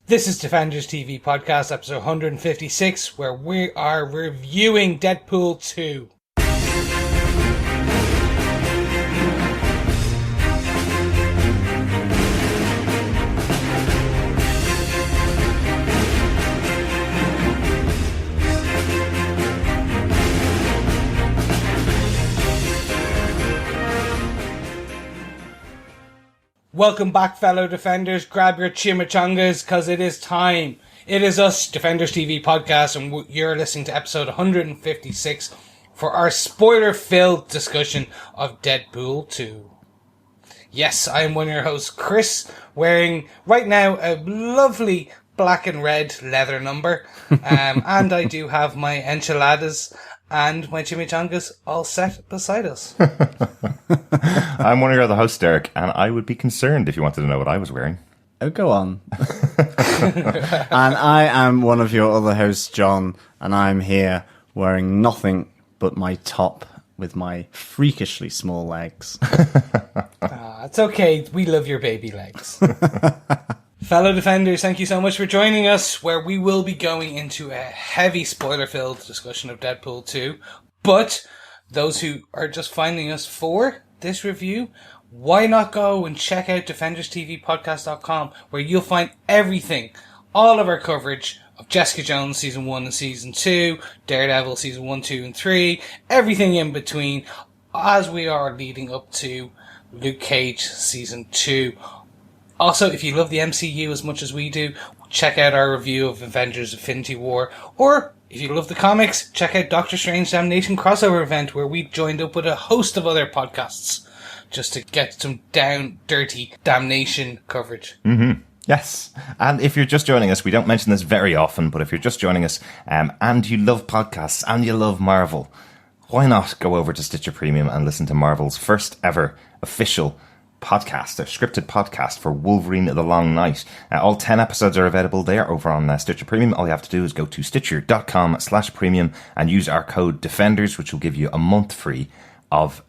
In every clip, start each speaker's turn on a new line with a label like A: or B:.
A: This is Defenders TV Podcast, episode 156, where we are reviewing Deadpool 2. Welcome back, fellow Defenders. Grab your chimichangas, because it is time. It is us, Defenders TV Podcast, and you're listening to episode 156 for our spoiler-filled discussion of Deadpool 2. Yes, I am one of your hosts, Chris, wearing, right now, a lovely black and red leather number. And I do have my enchiladas and my chimichangas all set beside us.
B: I'm one of your other hosts, Derek, and I would be concerned if you wanted to know what I was wearing.
C: Oh, go on. And I am one of your other hosts, John, and I'm here wearing nothing but my top with my freakishly small legs.
A: It's okay. We love your baby legs. Fellow Defenders, thank you so much for joining us, where we will be going into a heavy spoiler-filled discussion of Deadpool 2. But those who are just finding us for this review, why not go and check out DefendersTVPodcast.com, where you'll find everything, all of our coverage of Jessica Jones Season 1 and Season 2, Daredevil Season 1, 2 and 3, everything in between, as we are leading up to Luke Cage Season 2. Also, if you love the MCU as much as we do, check out our review of Avengers Infinity War. Or, if you love the comics, check out Doctor Strange Damnation crossover event, where we joined up with a host of other podcasts just to get some down, dirty damnation coverage.
B: Mm-hmm. Yes. And if you're just joining us, we don't mention this very often, but if you're just joining us and you love podcasts and you love Marvel, why not go over to Stitcher Premium and listen to Marvel's first ever official podcast, a scripted podcast for Wolverine the Long Night. All 10 episodes are available there over on Stitcher Premium. All you have to do is go to stitcher.com/premium and use our code DEFENDERS, which will give you a month free of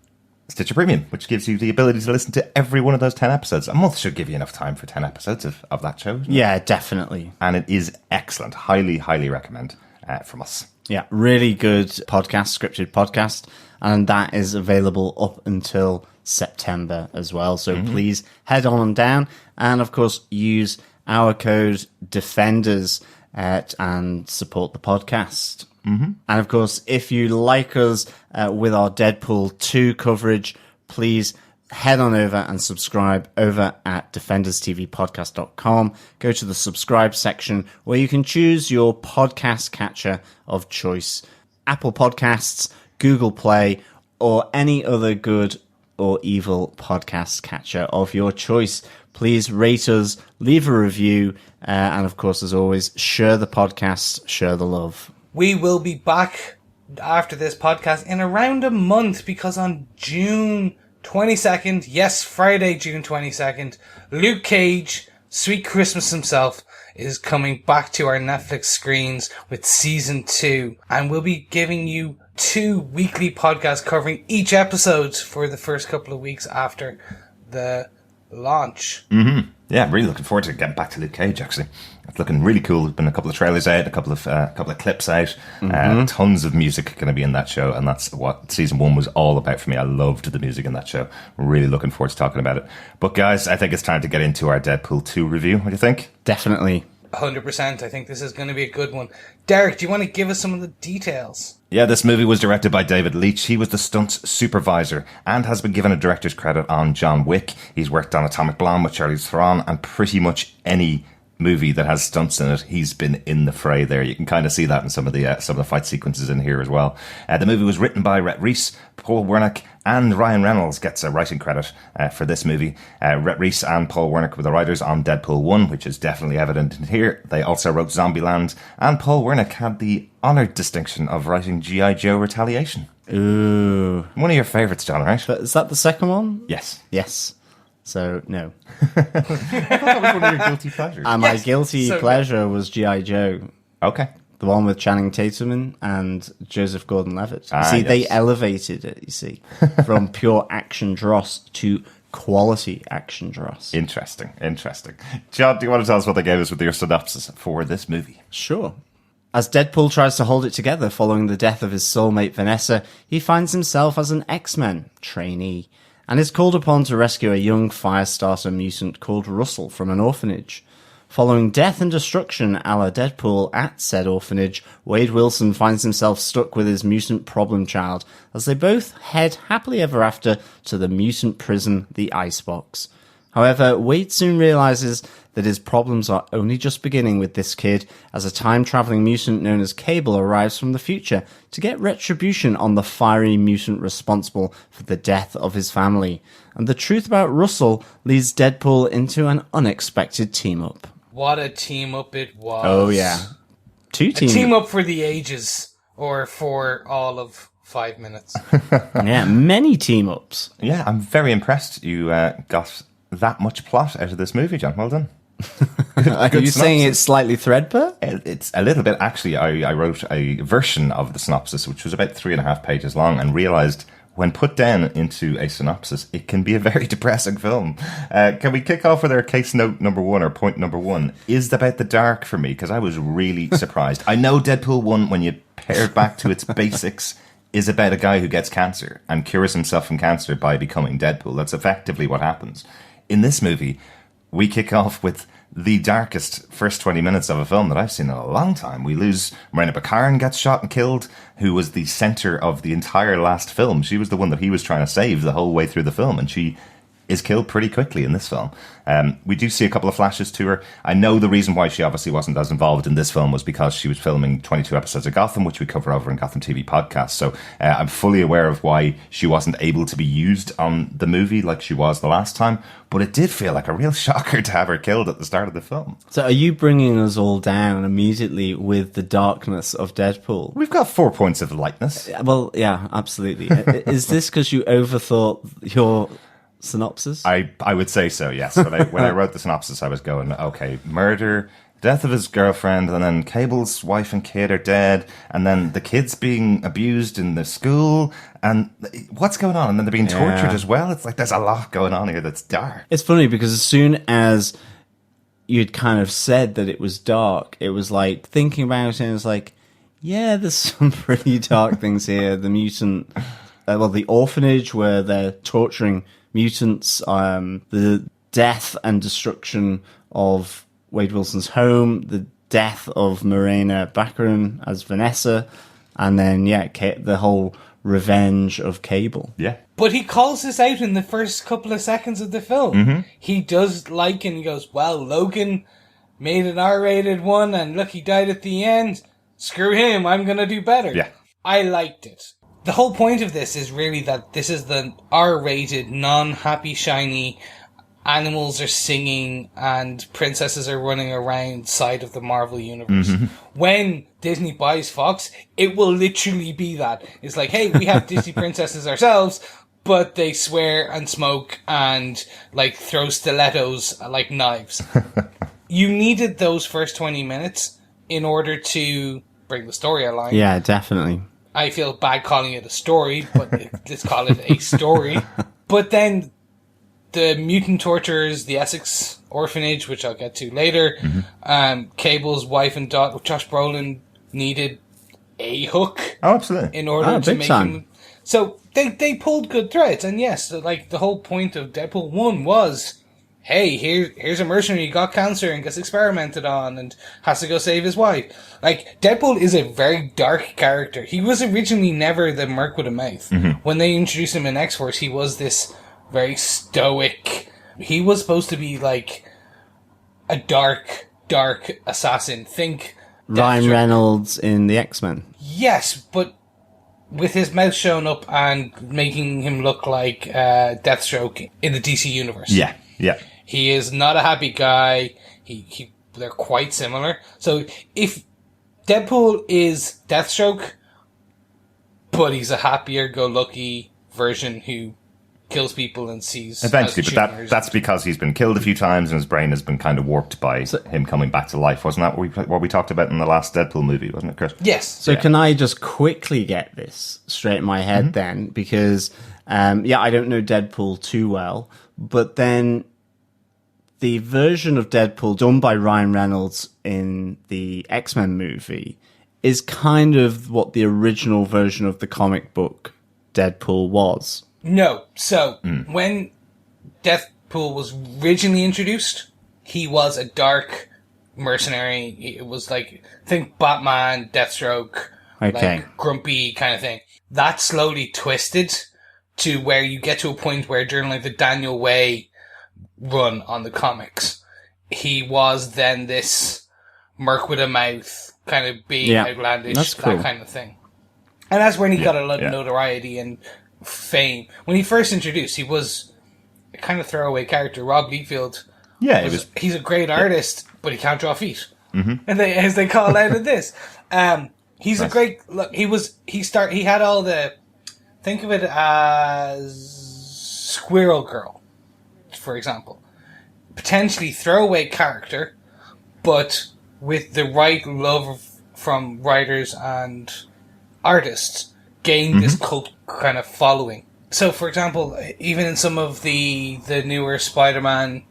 B: Stitcher Premium, which gives you the ability to listen to every one of those 10 episodes. A month should give you enough time for 10 episodes of that show.
C: Yeah, definitely.
B: And it is excellent. Highly, highly recommend from us.
C: Yeah, really good podcast, scripted podcast. And that is available up until September as well. So please head on down and, of course, use our code DEFENDERS and support the podcast. Mm-hmm. And, of course, if you like us with our Deadpool 2 coverage, please head on over and subscribe over at DefendersTVPodcast.com. Go to the subscribe section where you can choose your podcast catcher of choice. Apple Podcasts, Google Play, or any other good or evil podcast catcher of your choice. Please rate us, leave a review, and of course, as always, share the podcast, share the love.
A: We will be back after this podcast in around a month, because on June 22nd, yes, Friday, June 22nd, Luke Cage, Sweet Christmas himself, is coming back to our Netflix screens with Season 2. And we'll be giving you 2 weekly podcasts covering each episode for the first couple of weeks after the launch.
B: Mm-hmm. Yeah, really looking forward to getting back to Luke Cage, actually. It's looking really cool. There's been a couple of trailers out, a couple of clips out. Tons of music going to be in that show, and that's what Season 1 was all about for me. I loved the music in that show. Really looking forward to talking about it. But guys, I think it's time to get into our Deadpool 2 review. What do you think?
C: Definitely.
A: 100%. I think this is going to be a good one. Derek, do you want to give us some of the details?
B: Yeah, this movie was directed by David Leitch. He was the stunts supervisor and has been given a director's credit on John Wick. He's worked on Atomic Blonde with Charlize Theron, and pretty much any movie that has stunts in it, he's been in the fray there. You can kind of see that in some of the fight sequences in here as well. The movie was written by Rhett Reese, Paul Wernick, and Ryan Reynolds gets a writing credit for this movie. Rhett Reese and Paul Wernick were the writers on Deadpool 1, which is definitely evident in here. They also wrote Zombieland, and Paul Wernick had the honoured distinction of writing G.I. Joe Retaliation.
C: Ooh.
B: One of your favourites, John, right?
C: Is that the second one?
B: Yes.
C: Yes. So, no.
B: I thought that was one of your guilty pleasures.
C: And my guilty pleasure was G.I. Joe.
B: Okay.
C: The one with Channing Tatum and Joseph Gordon-Levitt. They elevated it, you see, from pure action dross to quality action dross.
B: Interesting. John, do you want to tell us what they gave us with your synopsis for this movie?
C: Sure. As Deadpool tries to hold it together following the death of his soulmate Vanessa, he finds himself as an X-Men trainee and is called upon to rescue a young Firestarter mutant called Russell from an orphanage. Following death and destruction a la Deadpool at said orphanage, Wade Wilson finds himself stuck with his mutant problem child as they both head happily ever after to the mutant prison, the Icebox. However, Wade soon realizes that his problems are only just beginning with this kid as a time-traveling mutant known as Cable arrives from the future to get retribution on the fiery mutant responsible for the death of his family. And the truth about Russell leads Deadpool into an unexpected team-up.
A: What a team-up it was.
C: Oh, yeah.
A: A team-up for the ages, or for all of 5 minutes.
C: Yeah, many team-ups.
B: Yeah, I'm very impressed you got that much plot out of this movie, John. Well done.
C: Are you saying it's slightly threadbare?
B: It's a little bit. Actually, I wrote a version of the synopsis, which was about 3.5 pages long, and realised when put down into a synopsis, it can be a very depressing film. Can we kick off with our case note number one, or point number one? Is about the dark for me, because I was really surprised. I know Deadpool 1, when you pare it back to its basics, is about a guy who gets cancer and cures himself from cancer by becoming Deadpool. That's effectively what happens. In this movie, we kick off with the darkest first 20 minutes of a film that I've seen in a long time. We lose Marina Baccarin gets shot and killed, who was the center of the entire last film. She was the one that he was trying to save the whole way through the film, and she is killed pretty quickly in this film. We do see a couple of flashes to her. I know the reason why she obviously wasn't as involved in this film was because she was filming 22 episodes of Gotham, which we cover over in Gotham TV podcast. So I'm fully aware of why she wasn't able to be used on the movie like she was the last time. But it did feel like a real shocker to have her killed at the start of the film.
C: So are you bringing us all down immediately with the darkness of Deadpool?
B: We've got 4 points of lightness.
C: Well, yeah, absolutely. Is this because you overthought your synopsis?
B: I would say so, yes. When I wrote the synopsis, I was going, okay, murder, death of his girlfriend, and then Cable's wife and kid are dead, and then the kids being abused in the school, and what's going on? And then they're being tortured as well. It's like there's a lot going on here that's dark.
C: It's funny because as soon as you'd kind of said that it was dark, it was like thinking about it, and it's like, yeah, there's some pretty dark things here. The mutant, the orphanage where they're torturing mutants, the death and destruction of Wade Wilson's home, the death of Marina Baccarin as Vanessa, and then, the whole revenge of Cable.
B: Yeah.
A: But he calls this out in the first couple of seconds of the film. Mm-hmm. He does like, and he goes, well, Logan made an R-rated one, and look, he died at the end. Screw him, I'm gonna do better.
B: Yeah.
A: I liked it. The whole point of this is really that this is the R-rated, non-happy, shiny, animals are singing and princesses are running around side of the Marvel Universe. Mm-hmm. When Disney buys Fox, it will literally be that. It's like, hey, we have Disney princesses ourselves, but they swear and smoke and, like, throw stilettos like knives. You needed those first 20 minutes in order to bring the story alive.
C: Yeah, definitely.
A: I feel bad calling it a story, but let's call it a story. But then the mutant torturers, the Essex orphanage, which I'll get to later, Cable's wife and daughter, Josh Brolin needed a hook.
B: Oh, absolutely.
A: In order to make him. So they pulled good threads. And yes, like the whole point of Deadpool 1 was, hey, here's a mercenary who got cancer and gets experimented on and has to go save his wife. Like, Deadpool is a very dark character. He was originally never the merc with a mouth. Mm-hmm. When they introduced him in X-Force, he was this very stoic. He was supposed to be like a dark assassin. Think
C: Ryan Reynolds in the X-Men.
A: Yes, but with his mouth showing up and making him look like Deathstroke in the DC universe.
B: Yeah.
A: He is not a happy guy. They're quite similar. So if Deadpool is Deathstroke, but he's a happier-go-lucky version who kills people and sees
B: eventually, but that's because he's been killed a few times and his brain has been kind of warped by him coming back to life. Wasn't that what we talked about in the last Deadpool movie, wasn't it, Chris?
A: Yes.
C: So can I just quickly get this straight in my head then? Because, I don't know Deadpool too well, But then the version of Deadpool done by Ryan Reynolds in the X-Men movie is kind of what the original version of the comic book Deadpool was.
A: No. So, when Deadpool was originally introduced, he was a dark mercenary. It was like, think Batman, Deathstroke, like grumpy kind of thing. That slowly twisted to where you get to a point where during like the Daniel Way run on the comics, he was then this merc with a mouth, kind of big, outlandish, that kind of thing. And that's when he got a lot of notoriety and fame. When he first introduced, he was a kind of throwaway character. Rob Liefeld, he's a great artist, but he can't draw feet. And as they call out of this. He's a great, look, he had all the, think of it as Squirrel Girl, for example. Potentially throwaway character, but with the right love from writers and artists, gained this cult kind of following. So, for example, even in some of the newer Spider-Man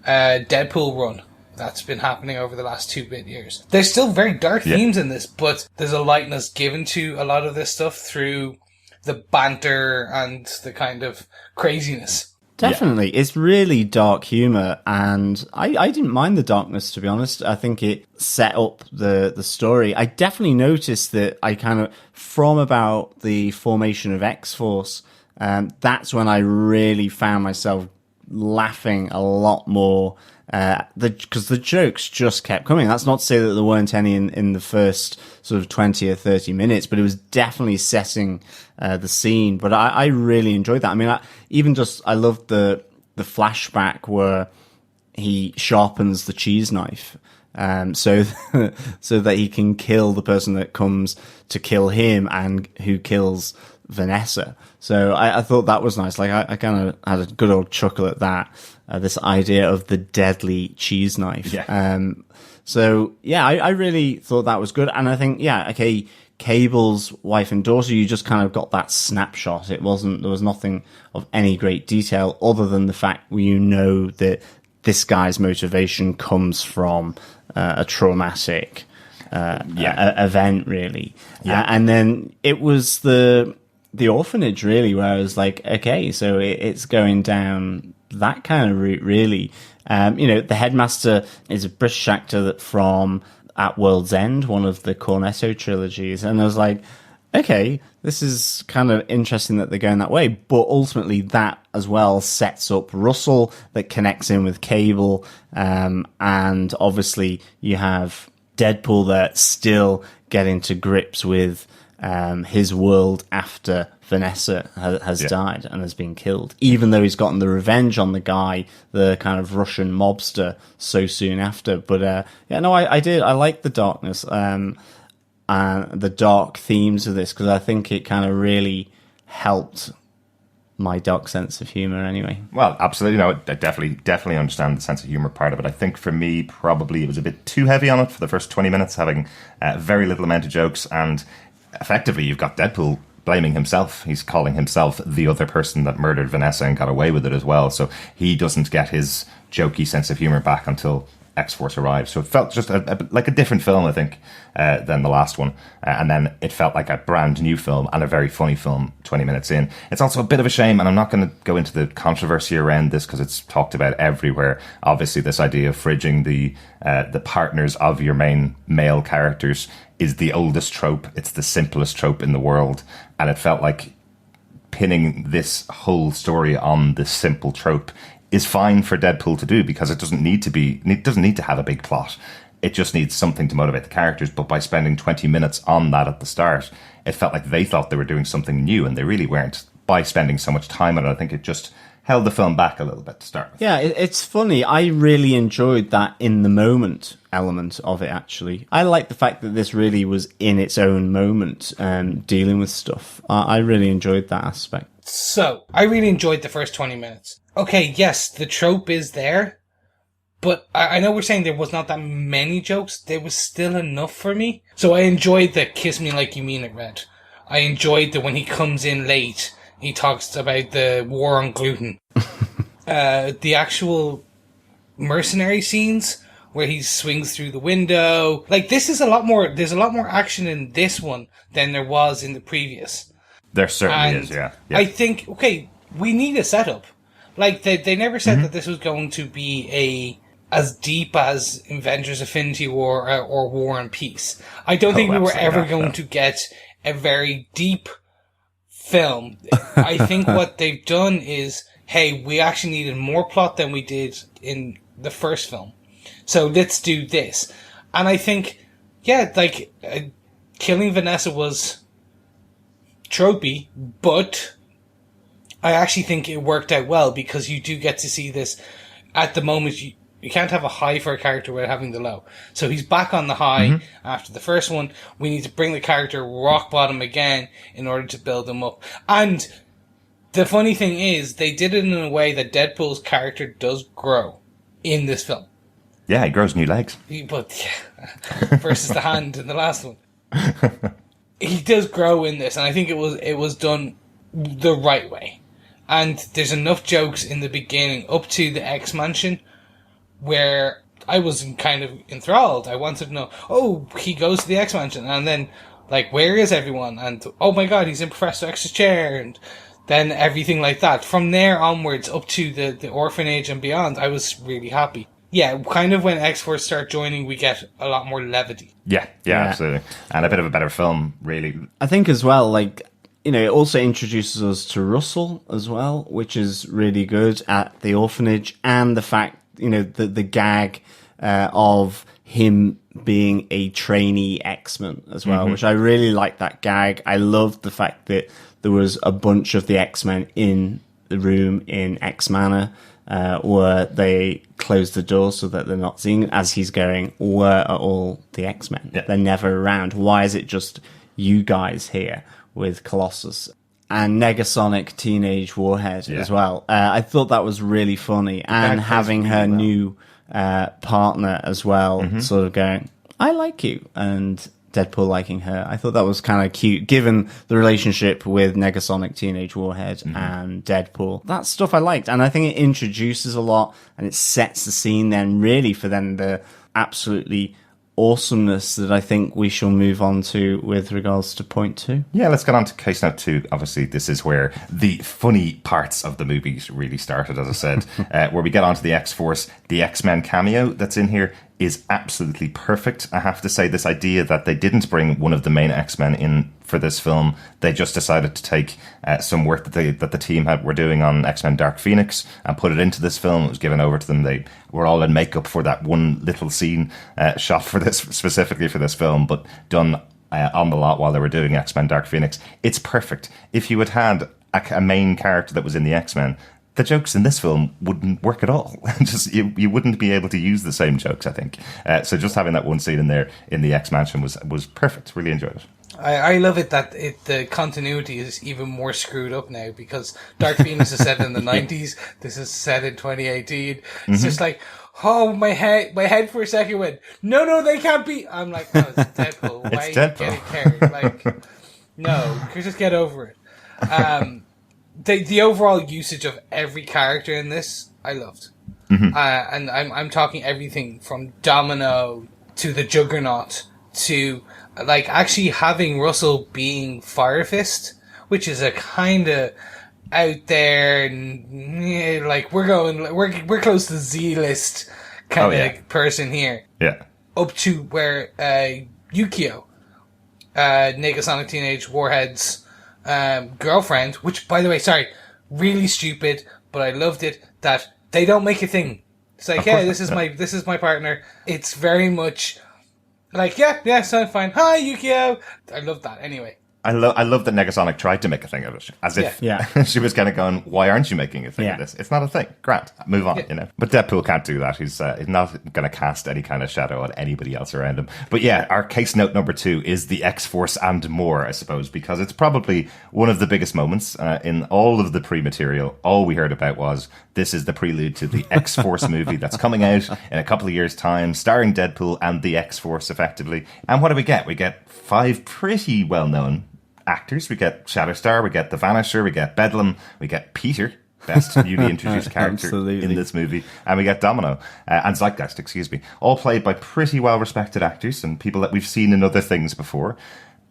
A: Deadpool run that's been happening over the last 2 years, there's still very dark themes in this, but there's a lightness given to a lot of this stuff through the banter and the kind of craziness.
C: Definitely. It's really dark humor, and I didn't mind the darkness, to be honest. I think it set up the story. I definitely noticed that I kind of, from about the formation of X-Force, that's when I really found myself laughing a lot more, because the jokes just kept coming. That's not to say that there weren't any in the first sort of 20 or 30 minutes, but it was definitely setting the scene. But I really enjoyed that. I mean, I loved the flashback where he sharpens the cheese knife, so that he can kill the person that comes to kill him and who kills Vanessa. So I thought that was nice. Like I kind of had a good old chuckle at that. This idea of the deadly cheese knife. So yeah, I really thought that was good. And I think, Cable's wife and daughter, you just kind of got that snapshot. There was nothing of any great detail other than the fact that this guy's motivation comes from a traumatic event, really. And then it was the orphanage, really, where I was like, okay, so it's going down that kind of route, really. The headmaster is a British actor from At World's End, one of the Cornetto trilogies, and I was like, okay, this is kind of interesting that they're going that way, but ultimately that as well sets up Russell, that connects in with Cable, and obviously you have Deadpool that's still getting to grips with his world after Vanessa has died and has been killed, even though he's gotten the revenge on the guy, the kind of Russian mobster, so soon after. But I did. I like the darkness and the dark themes of this, because I think it kind of really helped my dark sense of humor anyway.
B: Well, absolutely. No, I definitely understand the sense of humor part of it. I think for me, probably it was a bit too heavy on it for the first 20 minutes, having very little amount of jokes, and effectively you've got Deadpool blaming himself. He's calling himself the other person that murdered Vanessa and got away with it as well. So he doesn't get his jokey sense of humor back until X-Force arrives. So it felt just like a different film, I think, than the last one. And then it felt like a brand new film and a very funny film 20 minutes in. It's also a bit of a shame, and I'm not going to go into the controversy around this because it's talked about everywhere. Obviously, this idea of fridging the partners of your main male characters is the oldest trope. It's the simplest trope in the world. And it felt like pinning this whole story on this simple trope is fine for Deadpool to do, because it doesn't need to have a big plot. It just needs something to motivate the characters. But by spending 20 minutes on that at the start, it felt like they thought they were doing something new, and they really weren't. By spending so much time on it, I think it just held the film back a little bit to start with.
C: Yeah, it's funny. I really enjoyed that in the moment element of it, actually. I like the fact that this really was in its own moment, dealing with stuff. I really enjoyed that aspect.
A: So, I really enjoyed the first 20 minutes. Okay, yes, the trope is there, but I know we're saying there was not that many jokes. There was still enough for me. So I enjoyed the kiss me like you mean it, Red. I enjoyed that when he comes in late, he talks about the war on gluten. the actual mercenary scenes where he swings through the window. Like, this is a lot more, there's a lot more action in this one than there was in the previous.
B: There certainly
A: And
B: is, yeah.
A: I think, okay, we need a setup. Like, they never said that this was going to be as deep as Avengers Infinity War or War and Peace. I don't think we were ever going to get a very deep film. I think what they've done is, hey, we actually needed more plot than we did in the first film. So let's do this. And I think, yeah, like, killing Vanessa was tropey, but I actually think it worked out well because you do get to see this at the moment. You can't have a high for a character without having the low. So he's back on the high after the first one. We need to bring the character rock bottom again in order to build him up. And the funny thing is, they did it in a way that Deadpool's character does grow in this film.
B: Yeah, he grows new legs.
A: But versus the hand in the last one. He does grow in this, and I think it was done the right way. And there's enough jokes in the beginning up to the X Mansion where I was kind of enthralled. I wanted to know, oh, he goes to the X Mansion, and then, like, where is everyone? And, oh my god, he's in Professor X's chair, and then everything like that. From there onwards, up to the orphanage and beyond, I was really happy. Yeah, kind of when X-Force start joining, we get a lot more levity.
B: Yeah, absolutely. And a bit of a better film, really.
C: I think as well, like, you know, it also introduces us to Russell as well, which is really good at the orphanage, and the fact, you know, the gag of him being a trainee X-Men as well, which I really like that gag. I loved the fact that there was a bunch of the X-Men in the room in X Manor, where they close the door so that they're not seeing as he's going, where are all the X-Men? Yeah. They're never around. Why is it just you guys here with Colossus? And Negasonic Teenage Warhead as well. I thought that was really funny. And having her new partner as well, sort of going, I like you. And Deadpool liking her. I thought that was kind of cute, given the relationship with Negasonic Teenage Warhead and Deadpool. That stuff I liked. And I think it introduces a lot, and it sets the scene then, really, for then the absolutely awesomeness that I think we shall move on to with regards to point 2.
B: Yeah, let's get on to case note 2. Obviously, this is where the funny parts of the movies really started, as I said, where we get onto the X-Force. The X-Men cameo that's in here is absolutely perfect. I have to say, this idea that they didn't bring one of the main X-Men in for this film, they just decided to take some work that the team were doing on X-Men Dark Phoenix and put it into this film. It was given over to them. They were all in makeup for that one little scene shot for this, specifically for this film, but done on the lot while they were doing X-Men Dark Phoenix. It's perfect. If you had a main character that was in the X-Men, the jokes in this film wouldn't work at all. Just you wouldn't be able to use the same jokes, I think. So just having that one scene in there in the X Mansion was perfect. Really enjoyed it.
A: I love it that the continuity is even more screwed up now, because Dark Phoenix is set in the 90s. This is set in 2018. It's just like, oh, my head for a second went, no, they can't be. I'm like, no, it's Deadpool. Why
B: It's Deadpool.
A: Getting carried? Like, no, just get over it. The overall usage of every character in this, I loved. And I'm talking everything from Domino to the Juggernaut to, like, actually having Russell being Fire Fist, which is a kind of out there, and, like, we're close to Z-list kind of person here.
B: Yeah.
A: Up to where Yukio, Negasonic Teenage Warhead's girlfriend, which, by the way, sorry, really stupid, but I loved it, that they don't make a thing. It's like, yeah, this is my partner. It's very much like, yeah, so fine. Hi, Yukio. I love that. Anyway.
B: I love that Negasonic tried to make a thing of it, as if she was kind of going, "Why aren't you making a thing of this? It's not a thing. Grant, move on." You know. But Deadpool can't do that. He's not going to cast any kind of shadow on anybody else around him. But yeah, our case note number 2 is the X-Force and more, I suppose, because it's probably one of the biggest moments in all of the pre-material. All we heard about was, this is the prelude to the X-Force movie that's coming out in a couple of years' time, starring Deadpool and the X-Force, effectively. And what do we get? We get 5 pretty well-known actors. We get Shatterstar, we get the Vanisher, we get Bedlam, we get Peter, best newly introduced character
C: Absolutely.
B: in this movie. And we get Domino, and Zeitgeist, excuse me, all played by pretty well-respected actors and people that we've seen in other things before.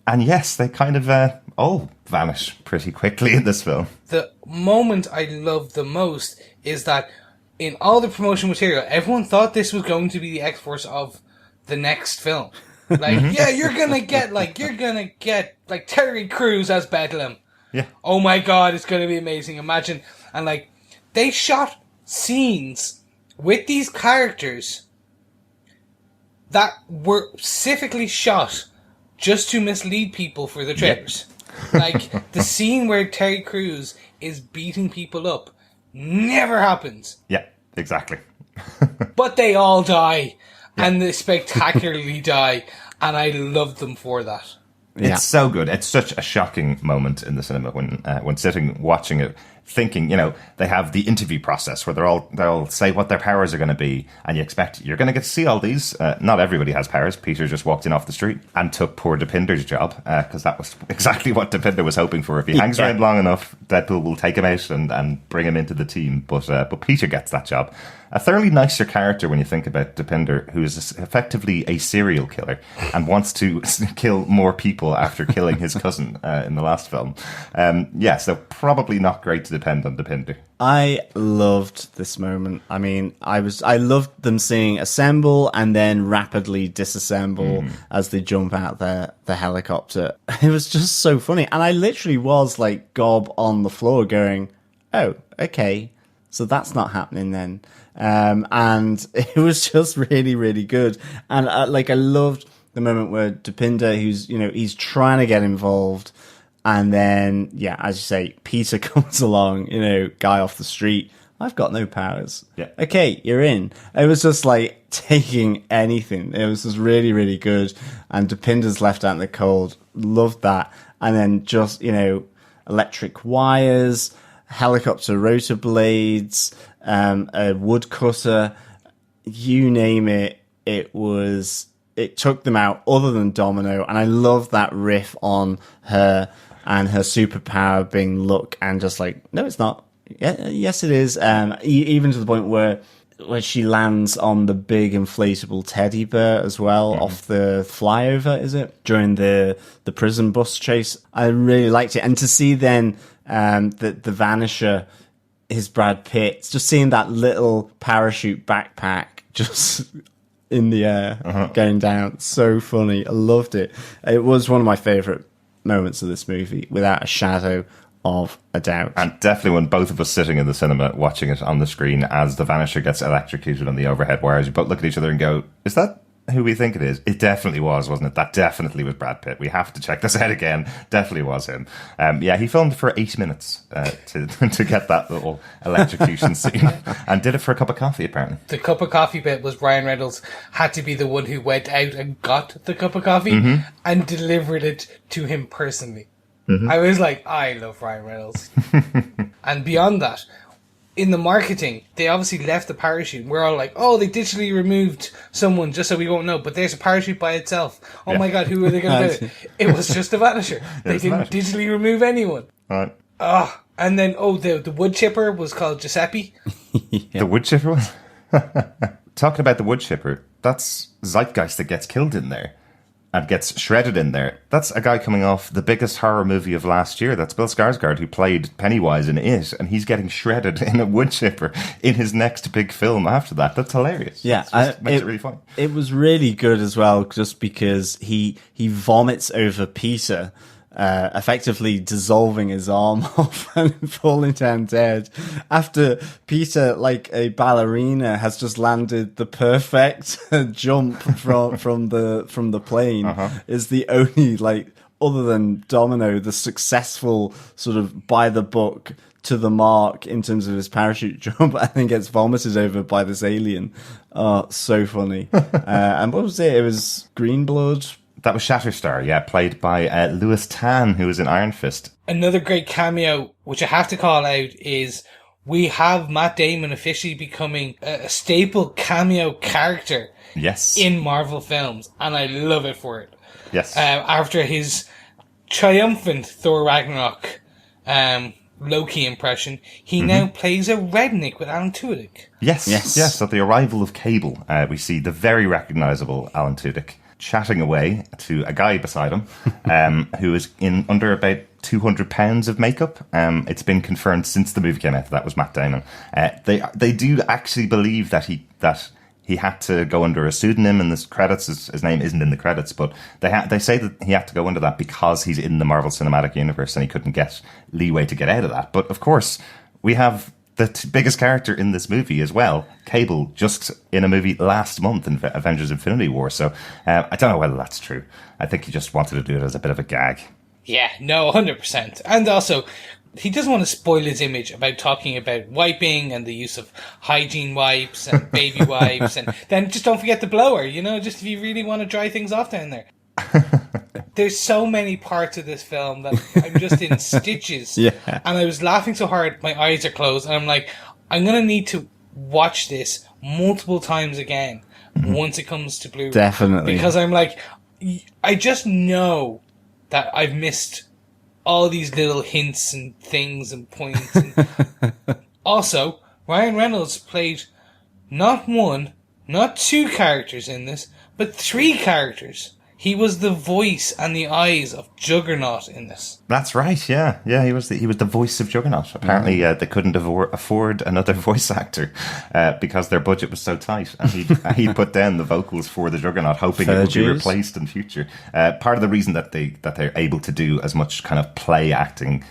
B: And yes, they kind of all vanish pretty quickly in this film.
A: The moment I love the most is that in all the promotion material, everyone thought this was going to be the X-Force of the next film. Like, yeah, you're gonna get Terry Crews as Bedlam.
B: Yeah.
A: Oh my god, it's gonna be amazing. Imagine. And like, they shot scenes with these characters that were specifically shot just to mislead people for the trailers. Like, the scene where Terry Crews is beating people up never happens.
B: Yeah, exactly.
A: But they all die. And they spectacularly die. And I love them for that.
B: It's so good. It's such a shocking moment in the cinema when sitting watching it, thinking, they have the interview process where they'll say what their powers are going to be, and you expect you're going to get to see all these. Not everybody has powers. Peter just walked in off the street and took poor Dipinder's job, because that was exactly what Dipinder was hoping for. If he hangs around long enough, Deadpool will take him out and bring him into the team. But Peter gets that job. A thoroughly nicer character when you think about Dipinder, who is effectively a serial killer and wants to kill more people after killing his cousin in the last film. So probably not great to depend on Dipinder.
C: I loved this moment. I mean, I loved them seeing assemble and then rapidly disassemble as they jump out the helicopter. It was just so funny. And I literally was like gob on the floor going, oh, okay, so that's not happening then. And it was just really, really good. And I loved the moment where Dipinder, he's trying to get involved. And then, as you say, Peter comes along, guy off the street. I've got no powers.
B: Yeah.
C: Okay, you're in. It was just like taking anything. It was just really, really good. And Dipinder's left out in the cold. Loved that. And then just, electric wires, helicopter rotor blades, a woodcutter, you name it. It took them out other than Domino. And I love that riff on her and her superpower being luck and just like, no, it's not. Yes, it is. Even to the point where she lands on the big inflatable teddy bear as well off the flyover, is it? During the prison bus chase. I really liked it. And to see then the Vanisher is Brad Pitt, just seeing that little parachute backpack just in the air going down. So funny. I loved it. It was one of my favourite moments of this movie, without a shadow of a doubt.
B: And definitely when both of us sitting in the cinema watching it on the screen as the Vanisher gets electrocuted on the overhead wires, you both look at each other and go, is that who we think it is? It definitely was, wasn't it? That definitely was Brad Pitt. We have to check this out again. Definitely was him. He filmed for 8 minutes to get that little electrocution scene, and did it for a cup of coffee, apparently.
A: The cup of coffee bit was Ryan Reynolds had to be the one who went out and got the cup of coffee and delivered it to him personally. I was like, I love Ryan Reynolds. And beyond that, in the marketing, they obviously left the parachute. We're all like, oh, they digitally removed someone just so we won't know. But there's a parachute by itself. Oh my God, who are they going to do? It was just a Vanisher. They didn't digitally remove anyone.
B: Right.
A: And then, the wood chipper was called Giuseppe.
B: The wood chipper was? Talking about the wood chipper, that's Zeitgeist that gets killed in there. And gets shredded in there. That's a guy coming off the biggest horror movie of last year. That's Bill Skarsgård, who played Pennywise in It, and he's getting shredded in a wood chipper in his next big film after that. That's hilarious.
C: Yeah,
B: makes it really funny.
C: It was really good as well, just because he vomits over Peter, effectively dissolving his arm off and falling down dead. After Peter, like a ballerina, has just landed the perfect jump from the plane, is the only, other than Domino, the successful sort of by the book to the mark in terms of his parachute jump, and then gets vomited over by this alien. Oh, so funny. And what was it? It was Greenblood.
B: That was Shatterstar, played by Louis Tan, who was in Iron Fist.
A: Another great cameo, which I have to call out, is we have Matt Damon officially becoming a staple cameo character in Marvel films, and I love it for it.
B: Yes.
A: After his triumphant Thor Ragnarok Loki impression, he now plays a redneck with Alan Tudyk.
B: Yes. At the arrival of Cable, we see the very recognisable Alan Tudyk chatting away to a guy beside him, who is in under about 200 pounds of makeup. It's been confirmed since the movie came out that was Matt Damon. They do actually believe that he had to go under a pseudonym in the credits. His name isn't in the credits, but they say that he had to go under that because he's in the Marvel Cinematic Universe and he couldn't get leeway to get out of that. But of course, we have the biggest character in this movie as well, Cable, just in a movie last month in Avengers Infinity War. So I don't know whether that's true. I think he just wanted to do it as a bit of a gag.
A: Yeah, no, 100%. And also, he doesn't want to spoil his image about talking about wiping and the use of hygiene wipes and baby wipes. And then just don't forget the blower, just if you really want to dry things off down there. There's so many parts of this film that I'm just in stitches.
C: Yeah.
A: And I was laughing so hard, my eyes are closed. And I'm like, I'm going to need to watch this multiple times again once it comes to Blu-ray.
C: Definitely.
A: Because I'm like, I just know that I've missed all these little hints and things and points. And also, Ryan Reynolds played not one, not two characters in this, but three characters. He was the voice and the eyes of Juggernaut in this.
B: That's right. Yeah. He was the voice of Juggernaut. Apparently, they couldn't afford another voice actor because their budget was so tight, and he put down the vocals for the Juggernaut, hoping it would be replaced in future. Part of the reason that they're able to do as much kind of play acting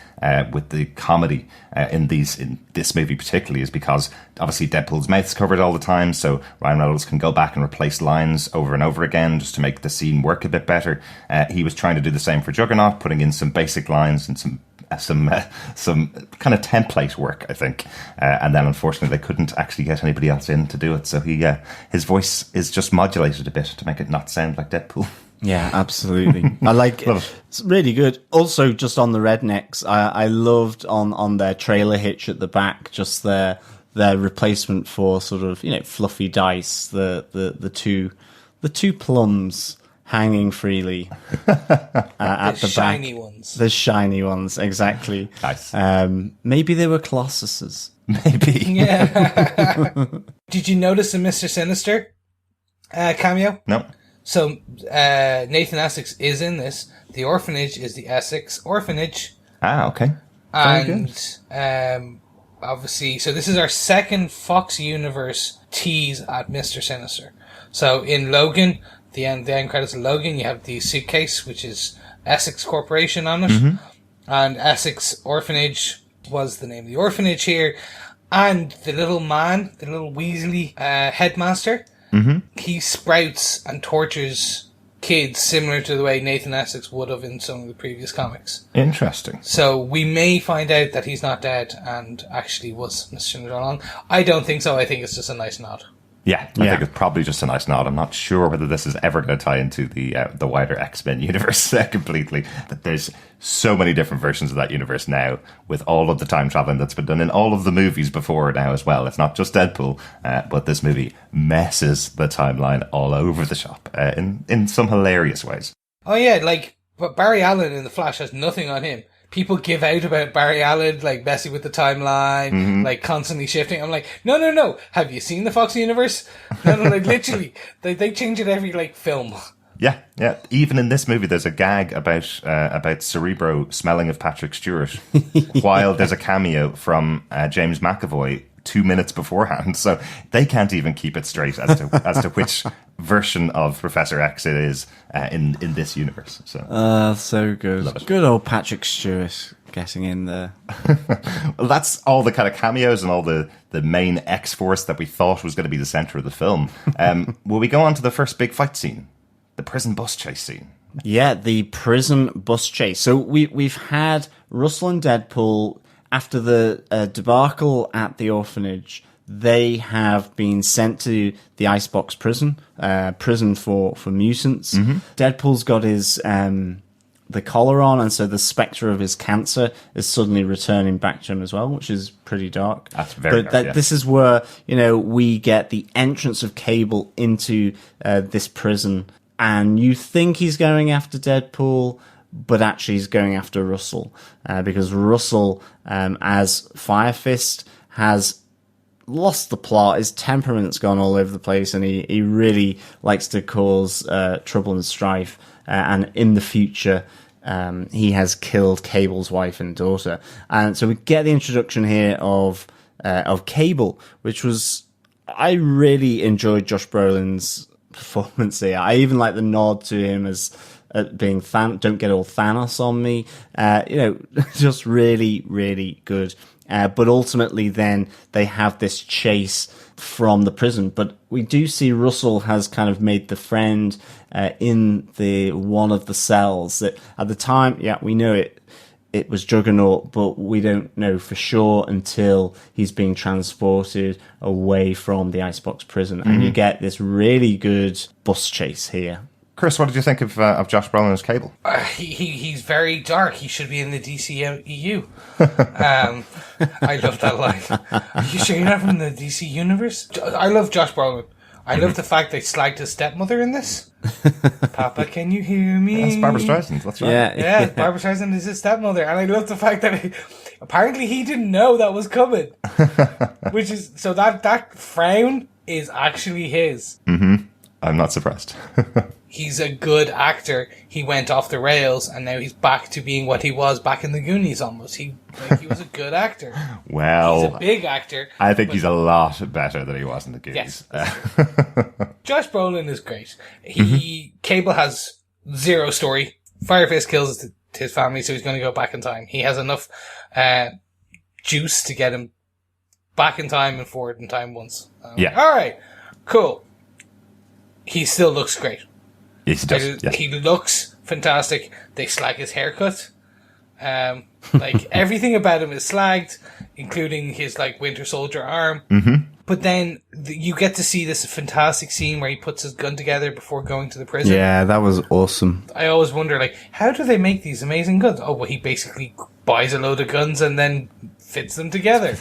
B: with the comedy in this movie particularly is because obviously Deadpool's mouth's covered all the time, so Ryan Reynolds can go back and replace lines over and over again just to make the scene work a bit better. He was trying to do the same for Juggernaut, putting in some basic lines and some kind of template work, I think, and then unfortunately they couldn't actually get anybody else in to do it, so his voice is just modulated a bit to make it not sound like Deadpool.
C: Yeah, absolutely. I like it. It's really good. Also, just on the rednecks, I loved on their trailer hitch at the back, just their replacement for sort of fluffy dice, the two plums hanging freely at the
A: shiny
C: back.
A: Ones.
C: The shiny ones, exactly.
B: Nice.
C: Maybe they were Colossuses.
B: Maybe.
A: Yeah. Did you notice the Mr. Sinister cameo?
B: No.
A: So Nathan Essex is in this. The orphanage is the Essex Orphanage.
B: Ah, okay.
A: And obviously, so this is our second Fox Universe tease at Mr. Sinister. So in Logan, the end credits of Logan, you have the suitcase, which is Essex Corporation on it. And Essex Orphanage was the name of the orphanage here. And the little man, the little Weasley headmaster, he sprouts and tortures kids similar to the way Nathan Essex would have in some of the previous comics.
B: Interesting.
A: So we may find out that he's not dead and actually was Mr. Sinister all along. I don't think so. I think it's just a nice nod.
B: Yeah, I think it's probably just a nice nod. I'm not sure whether this is ever going to tie into the wider X-Men universe completely. But there's so many different versions of that universe now, with all of the time traveling that's been done in all of the movies before now as well. It's not just Deadpool, but this movie messes the timeline all over the shop in some hilarious ways. Oh
A: yeah, but Barry Allen in The Flash has nothing on him. People give out about Barry Allen, messing with the timeline, constantly shifting. I'm like, no. Have you seen the Fox Universe? No, literally, they change it every, film.
B: Yeah. Even in this movie, there's a gag about Cerebro smelling of Patrick Stewart, while there's a cameo from James McAvoy 2 minutes beforehand. So they can't even keep it straight as to which version of Professor X it is in this universe.
C: So good. Good old Patrick Stewart getting in there.
B: Well, that's all the kind of cameos and all the main X-Force that we thought was going to be the centre of the film. Will we go on to the first big fight scene? The prison bus chase scene.
C: Yeah, the prison bus chase. So we've had Russell and Deadpool, after the debacle at the orphanage, they have been sent to the Icebox prison for mutants. Deadpool's got his the collar on, and so the spectre of his cancer is suddenly returning back to him as well, which is pretty dark.
B: That's very dark, yeah.
C: This is where we get the entrance of Cable into this prison, and you think he's going after Deadpool, but actually he's going after Russell, because Russell, as Fire Fist, has lost the plot. His temperament's gone all over the place, and he really likes to cause trouble and strife. And in the future, he has killed Cable's wife and daughter. And so we get the introduction here of Cable, which was, I really enjoyed Josh Brolin's performance here. I even like the nod to him as being don't get all Thanos on me. Just really, really good. But ultimately then they have this chase from the prison. But we do see Russell has kind of made the friend in the one of the cells that at the time, we know it was Juggernaut, but we don't know for sure until he's being transported away from the Icebox prison. And you get this really good bus chase here.
B: Chris, what did you think of Josh Brolin as Cable?
A: He's very dark. He should be in the DCEU. I love that line. Are you sure you're not from the DC universe? I love Josh Brolin. I love the fact they slagged his stepmother in this. Papa, can you hear me?
B: That's Barbara Streisand. That's right.
A: Yeah, Barbara Streisand is his stepmother. And I love the fact that apparently he didn't know that was coming. Which is, so that frown is actually his.
B: I'm not surprised.
A: He's a good actor. He went off the rails, and now he's back to being what he was back in the Goonies. Almost, he was a good actor.
B: Well,
A: he's a big actor.
B: I think he's a lot better than he was in the Goonies.
A: Yes, Josh Brolin is great. Cable has zero story. Fire Fist kills his family, so he's going to go back in time. He has enough juice to get him back in time and forward in time once. All right, cool. He still looks great.
B: Yes, he does. Yeah.
A: He looks fantastic. They slag his haircut. Everything about him is slagged, including his Winter Soldier arm. But then you get to see this fantastic scene where he puts his gun together before going to the prison.
C: Yeah, that was awesome.
A: I always wonder, how do they make these amazing guns? Oh, well, he basically buys a load of guns and then fits them together.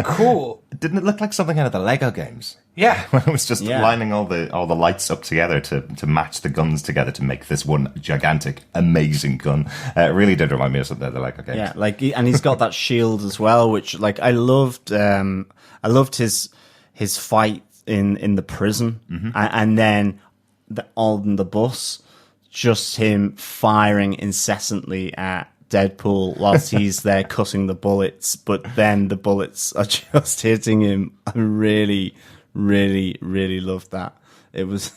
A: Cool.
B: Didn't it look like something out of the Lego games?
A: Yeah.
B: When it was just lining all the lights up together to match the guns together to make this one gigantic, amazing gun. It really did remind me of something out of the Lego games.
C: Yeah, and he's got that shield as well, which I loved. I loved his fight in the prison, and then on the bus, just him firing incessantly at Deadpool whilst he's there cutting the bullets, but then the bullets are just hitting him. I really, really, really loved that. It was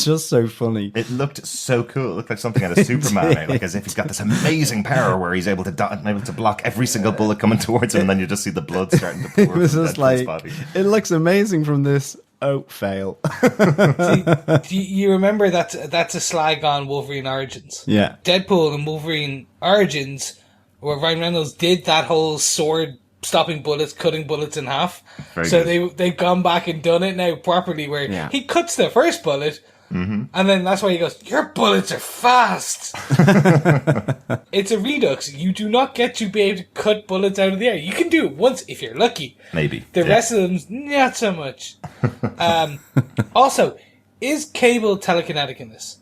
C: just so funny.
B: It looked so cool. It looked like something out of Superman, as if he's got this amazing power where he's able to block every single bullet coming towards him, and then you just see the blood starting to pour.
C: It was just body. It looks amazing from this. Oh, fail.
A: Do you remember that's a slag on Wolverine Origins?
C: Yeah.
A: Deadpool and Wolverine Origins, where Ryan Reynolds did that whole sword stopping bullets, cutting bullets in half. They've gone back and done it now properly, where he cuts the first bullet, and then that's why he goes, "Your bullets are fast." It's a redux. You do not get to be able to cut bullets out of the air. You can do it once if you're lucky.
B: Maybe.
A: The rest of them, not so much. Also, is Cable telekinetic in this?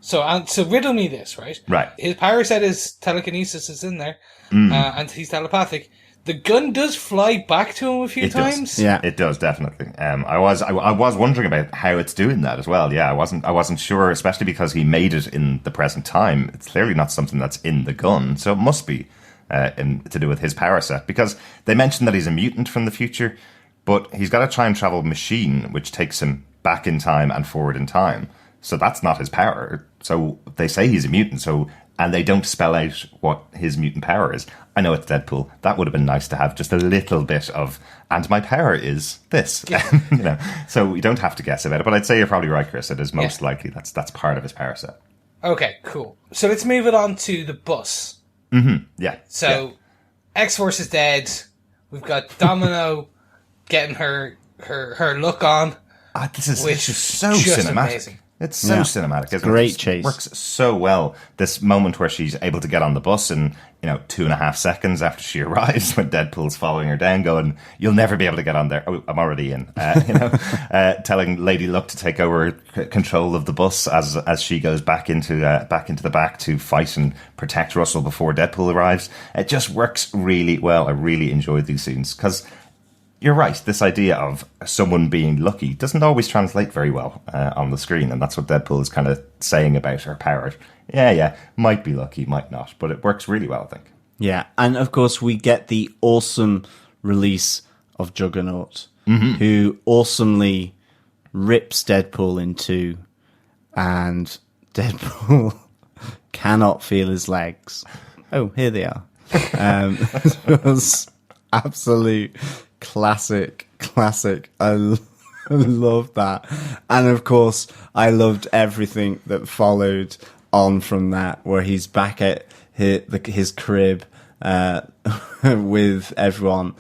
A: So riddle me this, right?
B: Right.
A: His power set is telekinesis is in there, and he's telepathic. The gun does fly back to him a few times.
B: Does. Yeah, it does definitely. I was wondering about how it's doing that as well. Yeah, I wasn't sure, especially because he made it in the present time. It's clearly not something that's in the gun, so it must be to do with his power set. Because they mentioned that he's a mutant from the future, but he's got a time travel machine which takes him back in time and forward in time. So that's not his power. So they say he's a mutant. And they don't spell out what his mutant power is. I know it's Deadpool. That would have been nice to have just a little bit of, and my power is this. Yeah. So we don't have to guess about it. But I'd say you're probably right, Chris. It is most likely that's part of his power set.
A: Okay, cool. So let's move it on to the bus.
B: Yeah.
A: So X-Force is dead. We've got Domino getting her look on.
B: This is so cinematic. Amazing. It's so cinematic. Isn't
C: Great
B: it?
C: chase.
B: Works so well. This moment where she's able to get on the bus in, 2.5 seconds after she arrives, when Deadpool's following her down, going, "You'll never be able to get on there." Oh, I'm already in. Telling Lady Luck to take over control of the bus as she goes back into the back to fight and protect Russell before Deadpool arrives. It just works really well. I really enjoyed these scenes because you're right. This idea of someone being lucky doesn't always translate very well on the screen, and that's what Deadpool is kind of saying about her power. Yeah, might be lucky, might not, but it works really well, I think.
C: Yeah, and of course we get the awesome release of Juggernaut, who awesomely rips Deadpool in two, and Deadpool cannot feel his legs. Oh, here they are. It was absolute classic. I love that. And of course, I loved everything that followed on from that, where he's back at his crib with everyone,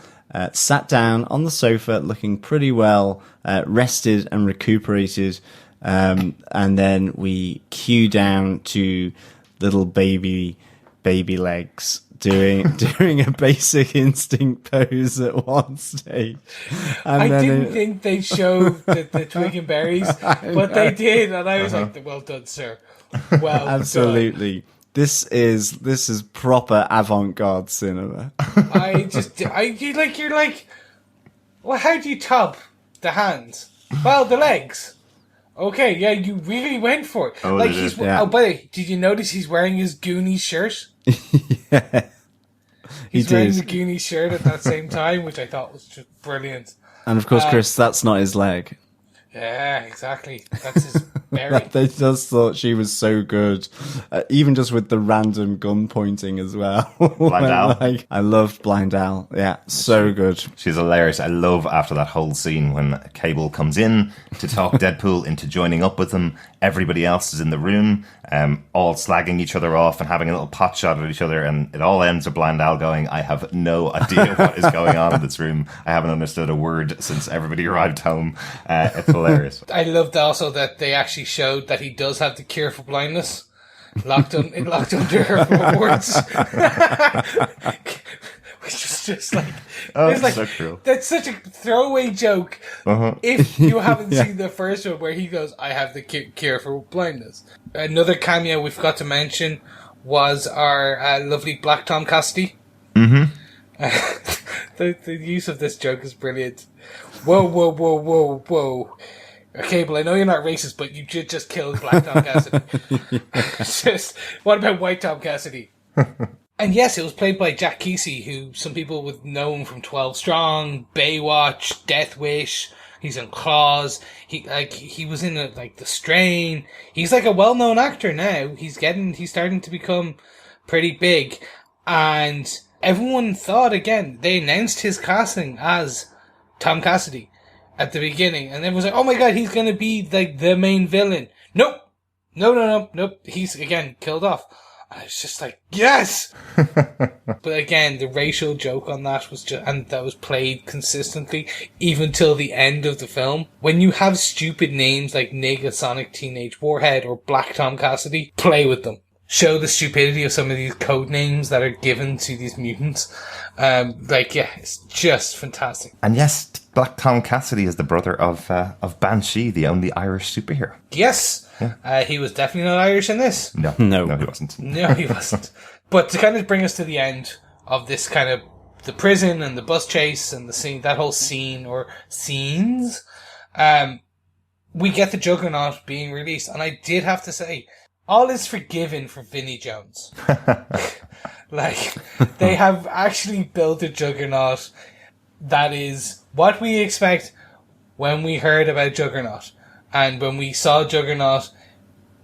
C: sat down on the sofa, looking pretty well rested and recuperated. And then we cue down to little baby legs doing a Basic Instinct pose at one stage. And
A: I didn't think they showed the twig and berries, but they did, and I was like, "Well done, sir. Well
C: absolutely done." This is proper avant-garde cinema.
A: You're like, well, how do you top the hands? Well, the legs. Okay, yeah, you really went for it.
B: Oh,
A: like
B: yeah.
A: Oh, by the way, did you notice he's wearing his Goonies shirt?
C: Yeah.
A: He's wearing the Goonies shirt at that same time, which I thought was just brilliant.
C: And of course, Chris, that's not his leg.
A: Yeah, exactly. That's his berry.
C: They just thought she was so good, even just with the random gun pointing as well.
B: Blind Al.
C: I loved Blind Al. Yeah, so good.
B: She's hilarious. I love after that whole scene when Cable comes in to talk Deadpool into joining up with him. Everybody else is in the room, all slagging each other off and having a little pot shot at each other, and it all ends with Blind Al going, "I have no idea what is going on in this room. I haven't understood a word since everybody arrived home." It's hilarious.
A: I loved also that they actually showed that he does have the cure for blindness locked under her words. Which is just like,
B: it's
A: like,
B: so cool.
A: That's such a throwaway joke. If you haven't seen the first one where he goes, "I have the cure for blindness." Another cameo we forgot to mention was our lovely Black Tom Cassidy. The use of this joke is brilliant. Whoa. Cable, I know you're not racist, but you just killed Black Tom Cassidy. What about White Tom Cassidy? And yes, it was played by Jack Kesey, who some people would know him from 12 Strong, Baywatch, Death Wish. He's in Claws. He was in The Strain. He's like a well-known actor now. He's starting to become pretty big. And everyone thought, again, they announced his casting as Tom Cassidy at the beginning, and everyone was like, "Oh my god, he's gonna be like the main villain." Nope. He's again killed off. I was just like, yes! But again, the racial joke on that was that was played consistently, even till the end of the film. When you have stupid names like Negasonic Teenage Warhead or Black Tom Cassidy, play with them. Show the stupidity of some of these code names that are given to these mutants. It's just fantastic.
B: And yes, Black Tom Cassidy is the brother of Banshee, the only Irish superhero.
A: Yes. Yeah. He was definitely not Irish in this.
B: No, he wasn't.
A: No, he wasn't. But to kind of bring us to the end of this kind of the prison and the bus chase and the scene, that whole scene or scenes, we get the Juggernaut being released. And I did have to say, all is forgiven for Vinnie Jones. They have actually built a Juggernaut that is what we expect when we heard about Juggernaut. And when we saw Juggernaut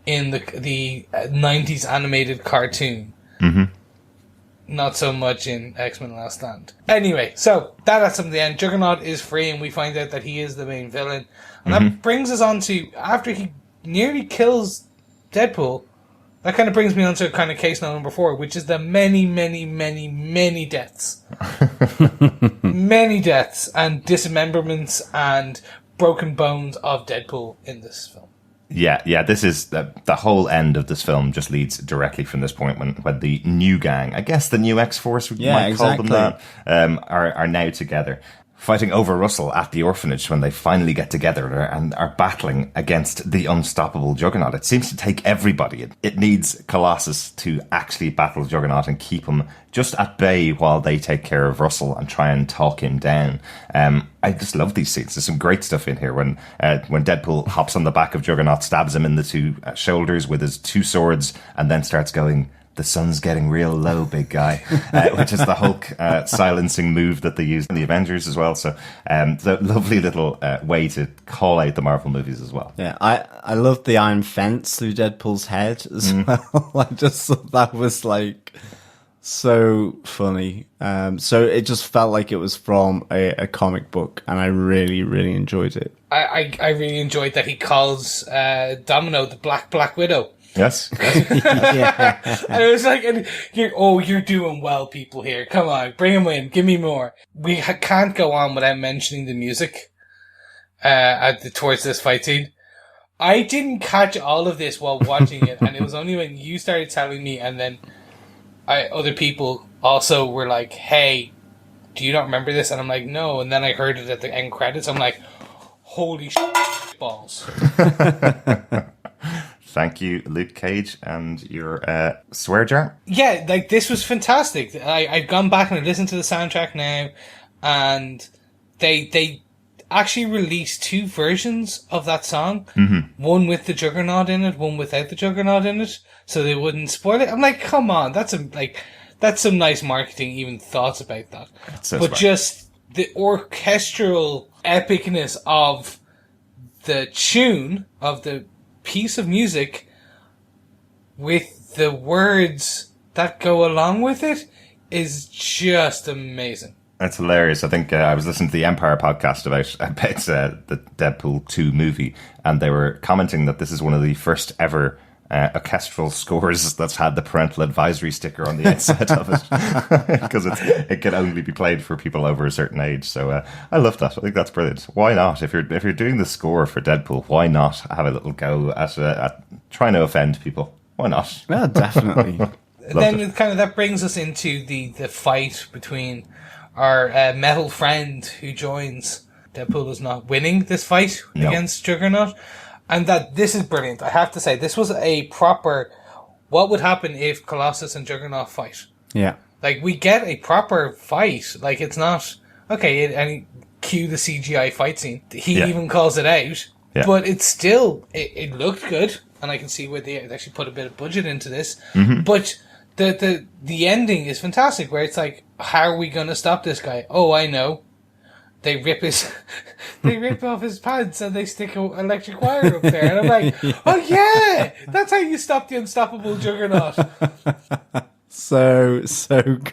A: in the 90s animated cartoon. Not so much in X-Men Last Stand. Anyway, so that's something at the end. Juggernaut is free and we find out that he is the main villain. And that brings us on to, after he nearly kills Deadpool, that kind of brings me on to kind of case number 4, which is the many, many, many, many deaths. Many deaths and dismemberments and broken bones of Deadpool in this film.
B: Yeah. This is the whole end of this film just leads directly from this point when the new gang, I guess the new X-Force, we might call them that, are now together, fighting over Russell at the orphanage when they finally get together and are battling against the unstoppable Juggernaut. It seems to take everybody. It needs Colossus to actually battle Juggernaut and keep him just at bay while they take care of Russell and try and talk him down. I just love these scenes. There's some great stuff in here when Deadpool hops on the back of Juggernaut, stabs him in the two shoulders with his two swords, and then starts going, "The sun's getting real low, big guy," which is the Hulk silencing move that they used in the Avengers as well. So the lovely little way to call out the Marvel movies as well.
C: Yeah, I love the iron fence through Deadpool's head as well. I just thought that was like so funny. So it just felt like it was from a comic book, and I really, really enjoyed it.
A: I really enjoyed that he calls Domino the Black Widow.
B: Yes.
C: Yeah.
A: And it was like, you're doing well, people here. Come on, bring him in. Give me more. We can't go on without mentioning the music towards this fight scene. I didn't catch all of this while watching it, and it was only when you started telling me, and then other people also were like, "Hey, do you not remember this?" And I'm like, "No." And then I heard it at the end credits. I'm like, "Holy balls."
B: Thank you, Luke Cage, and your swear jar.
A: Yeah, like this was fantastic. I've gone back and I listened to the soundtrack now, and they actually released two versions of that song. Mm-hmm. One with the Juggernaut in it, one without the Juggernaut in it, so they wouldn't spoil it. I'm like, come on, that's some nice marketing. Even thoughts about that,
B: So
A: but
B: smart.
A: just the orchestral epicness of the tune of the piece of music with the words that go along with it is just amazing.
B: That's hilarious. I think I was listening to the Empire podcast about the Deadpool 2 movie, and they were commenting that this is one of the first ever orchestral scores that's had the parental advisory sticker on the outside of it, because it can only be played for people over a certain age. So I love that. I think that's brilliant. Why not? If you're doing the score for Deadpool, why not have a little go at trying to offend people? Why not?
C: Yeah, definitely.
A: Then it kind of that brings us into the fight between our metal friend who joins. Deadpool is not winning this fight against Juggernaut. And that this is brilliant. I have to say, this was a proper, what would happen if Colossus and Juggernaut fight?
C: Yeah.
A: Like, we get a proper fight. Like, it's not, okay, and cue the CGI fight scene. He even calls it out. Yeah. But it's still, it looked good. And I can see where they actually put a bit of budget into this. Mm-hmm. But the ending is fantastic, where it's like, how are we going to stop this guy? Oh, I know. They rip off his pants and they stick an electric wire up there. And I'm like, oh yeah, that's how you stop the unstoppable Juggernaut.
C: So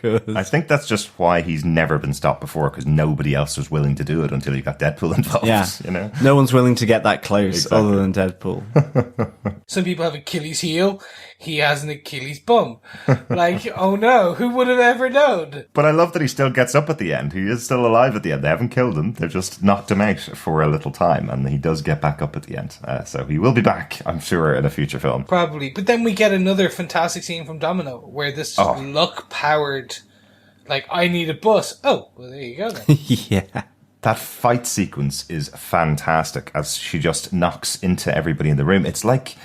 C: good.
B: I think that's just why he's never been stopped before, because nobody else was willing to do it until you got Deadpool involved.
C: Yeah.
B: You know?
C: No one's willing to get that close other than Deadpool.
A: Some people have Achilles heel. He has an Achilles bum. Like, oh no, who would have ever known?
B: But I love that he still gets up at the end. He is still alive at the end. They haven't killed him. They've just knocked him out for a little time, and he does get back up at the end. So he will be back, I'm sure, in a future film.
A: Probably. But then we get another fantastic scene from Domino, where this luck-powered, like, I need a bus. Oh, well, there you go then.
C: Yeah.
B: That fight sequence is fantastic as she just knocks into everybody in the room. It's like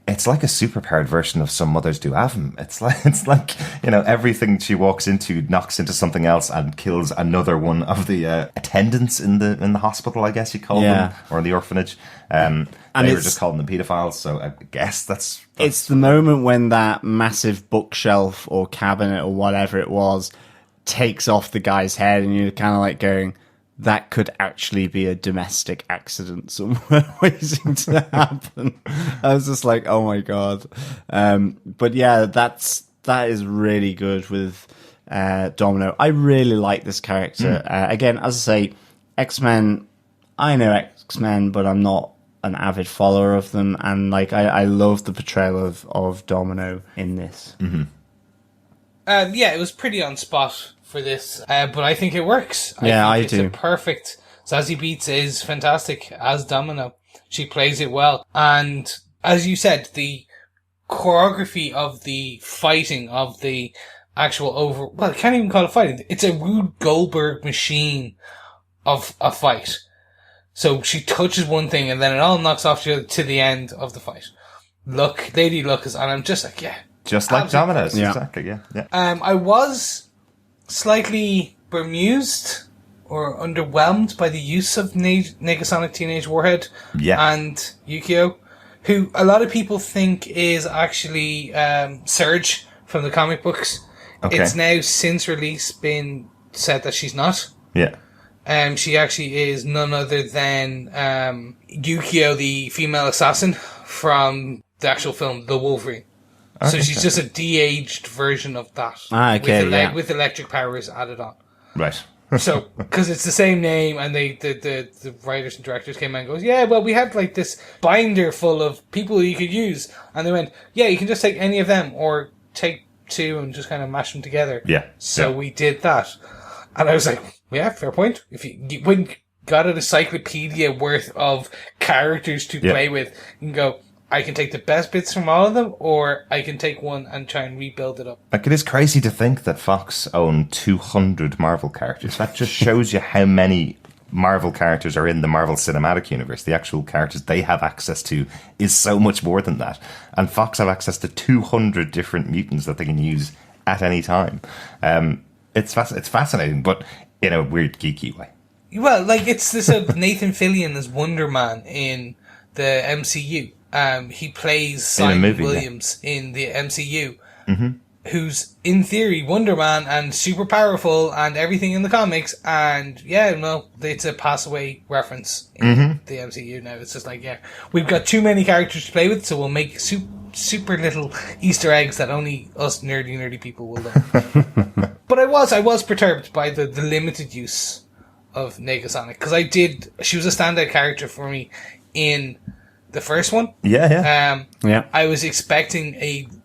B: a superpowered version of Some Mothers Do Have 'Em. It's like everything she walks into knocks into something else and kills another one of the attendants in the hospital, I guess you call them, or in the orphanage. And they were just calling them pedophiles, so I guess that's...
C: It's the moment when that massive bookshelf or cabinet or whatever it was takes off the guy's head, and you're kind of like going, that could actually be a domestic accident somewhere waiting to happen. I was just like, oh my God. But yeah, that is really good with Domino. I really like this character. Again, as I say, X-Men, I know X-Men, but I'm not an avid follower of them. And like, I love the portrayal of Domino in this.
B: Mm-hmm.
A: Yeah, it was pretty on spot for this, but I think it works.
C: I
A: think
C: do.
A: It's a perfect. Zazie Beetz is fantastic as Domino. She plays it well. And as you said, the choreography of the fighting of the actual I can't even call it fighting. It's a Rube Goldberg machine of a fight. So she touches one thing and then it all knocks off to the end of the fight. Lady Luck is, and I'm just like, yeah.
B: Just like Dominoes.
C: Yeah.
B: Exactly, yeah.
A: I was slightly bemused or underwhelmed by the use of Negasonic Teenage Warhead and Yukio, who a lot of people think is actually Surge from the comic books. Okay. It's now since release been said that she's not.
B: Yeah.
A: She actually is none other than Yukio, the female assassin from the actual film The Wolverine. So she's just a de-aged version of that. With electric powers added on.
B: Right.
A: So, because it's the same name, and the writers and directors came out and goes, yeah, well, we had like this binder full of people you could use. And they went, yeah, you can just take any of them, or take two and just kind of mash them together.
B: Yeah.
A: So we did that. And I was like, yeah, fair point. If you wouldn't got an encyclopedia worth of characters to play with, you can go, I can take the best bits from all of them, or I can take one and try and rebuild it up.
B: Like, it is crazy to think that Fox own 200 Marvel characters. That just shows you how many Marvel characters are in the Marvel Cinematic Universe. The actual characters they have access to is so much more than that. And Fox have access to 200 different mutants that they can use at any time. It's fascinating, but in a weird, geeky way.
A: Well, like, it's this Nathan Fillion as Wonder Man in the MCU. He plays Simon Williams in the MCU, who's in theory Wonder Man and super powerful and everything in the comics. And it's a pass away reference in the MCU now. It's just like, we've got too many characters to play with, so we'll make super little Easter eggs that only us nerdy people will know. But I was perturbed by the limited use of Negasonic, because she was a standout character for me in the first one. I was expecting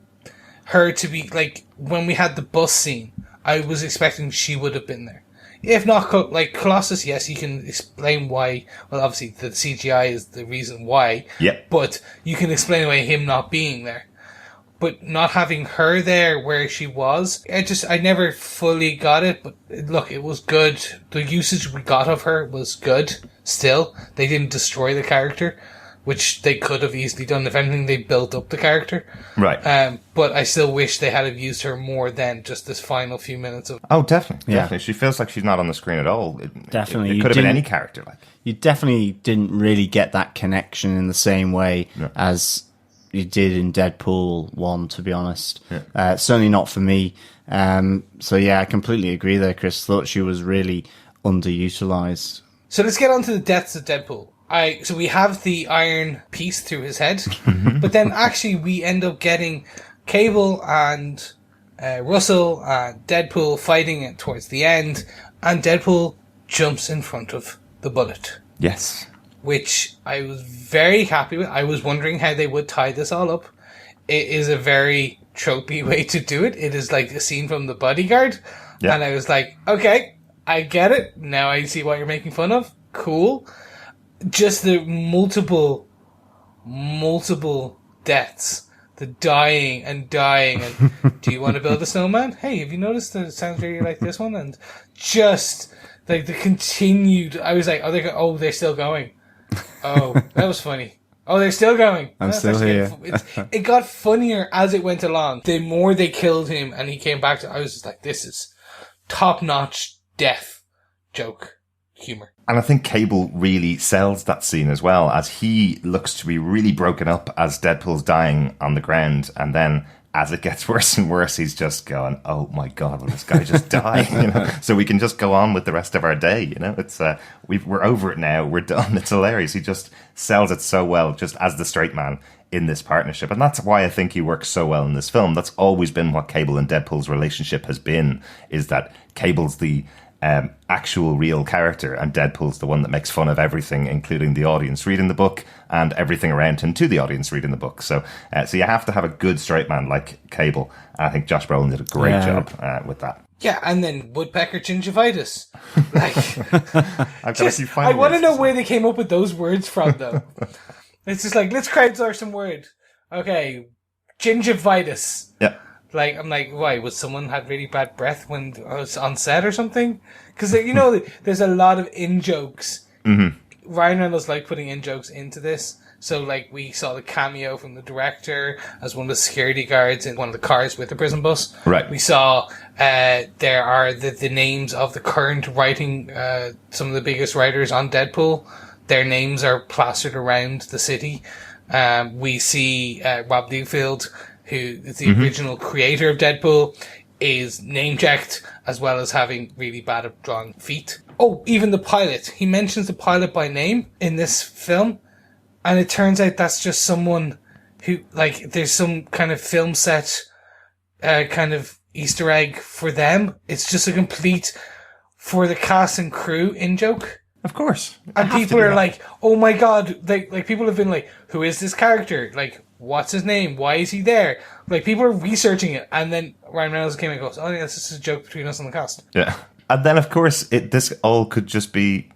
A: her to be like, when we had the bus scene, I was expecting she would have been there. If not, like Colossus, yes, you can explain why. Well, obviously the CGI is the reason why. But you can explain away him not being there. But not having her there where she was, I never fully got it. But look, it was good. The usage we got of her was good. Still, they didn't destroy the character, which they could have easily done. If anything, they built up the character.
B: Right.
A: But I still wish they had used her more than just this final few minutes of...
B: Oh, definitely. Yeah. Definitely. She feels like she's not on the screen at all.
C: Definitely.
B: It could have been any character.
C: You definitely didn't really get that connection in the same way as you did in Deadpool 1, to be honest. Certainly not for me. So yeah, I completely agree there, Chris. Thought she was really underutilized.
A: So let's get on to the deaths of Deadpool. So we have the iron piece through his head, but then actually we end up getting Cable and Russell and Deadpool fighting it towards the end, and Deadpool jumps in front of the bullet.
B: Yes.
A: Which I was very happy with. I was wondering how they would tie this all up. It is a very tropey way to do it. It is like a scene from The Bodyguard. And I was like, okay, I get it. Now I see what you're making fun of. Cool. Just the multiple deaths, the dying and do you want to build a snowman? Hey, have you noticed that it sounds very like this one? And just like the continued, I was like, they're still going. Oh, that was funny. Oh, they're still going.
C: I'm still here.
A: It got funnier as it went along. The more they killed him and he came back I was just like, this is top-notch death joke humor.
B: And I think Cable really sells that scene as well, as he looks to be really broken up as Deadpool's dying on the ground, and then as it gets worse and worse, he's just going, "Oh my God, will this guy just die?" So we can just go on with the rest of our day. It's we're over it now. We're done. It's hilarious. He just sells it so well, just as the straight man in this partnership, and that's why I think he works so well in this film. That's always been what Cable and Deadpool's relationship has been: is that Cable's the actual real character, and Deadpool's the one that makes fun of everything, including the audience reading the book and everything around him to the audience reading the book. So you have to have a good straight man like Cable. I think Josh Brolin did a great job with that.
A: Yeah, and then woodpecker gingivitis. Like, I want to know where they came up with those words from, though. It's just like, let's crowdsource some word. Okay, gingivitis.
B: Yeah.
A: Like, I'm like, why? Was someone had really bad breath when I was on set or something? Because, you know, there's a lot of in-jokes.
B: Mm-hmm.
A: Ryan Reynolds liked putting in-jokes into this. So, like, we saw the cameo from the director as one of the security guards in one of the cars with the prison bus.
B: Right.
A: We saw there are the names of the current writing, some of the biggest writers on Deadpool. Their names are plastered around the city. We see Rob Liefeld, who is the original creator of Deadpool, is name-checked, as well as having really bad at drawing feet. Oh, even the pilot. He mentions the pilot by name in this film. And it turns out that's just someone who, like, there's some kind of film set, kind of Easter egg for them. It's just a complete, for the cast and crew in-joke.
B: Of course.
A: And people are like, oh my god, like people have been like, who is this character? Like, what's his name? Why is he there? Like, people are researching it. And then Ryan Reynolds came and goes, oh, yeah, that's just a joke between us and the cast.
B: Yeah. And then, of course, this all could just be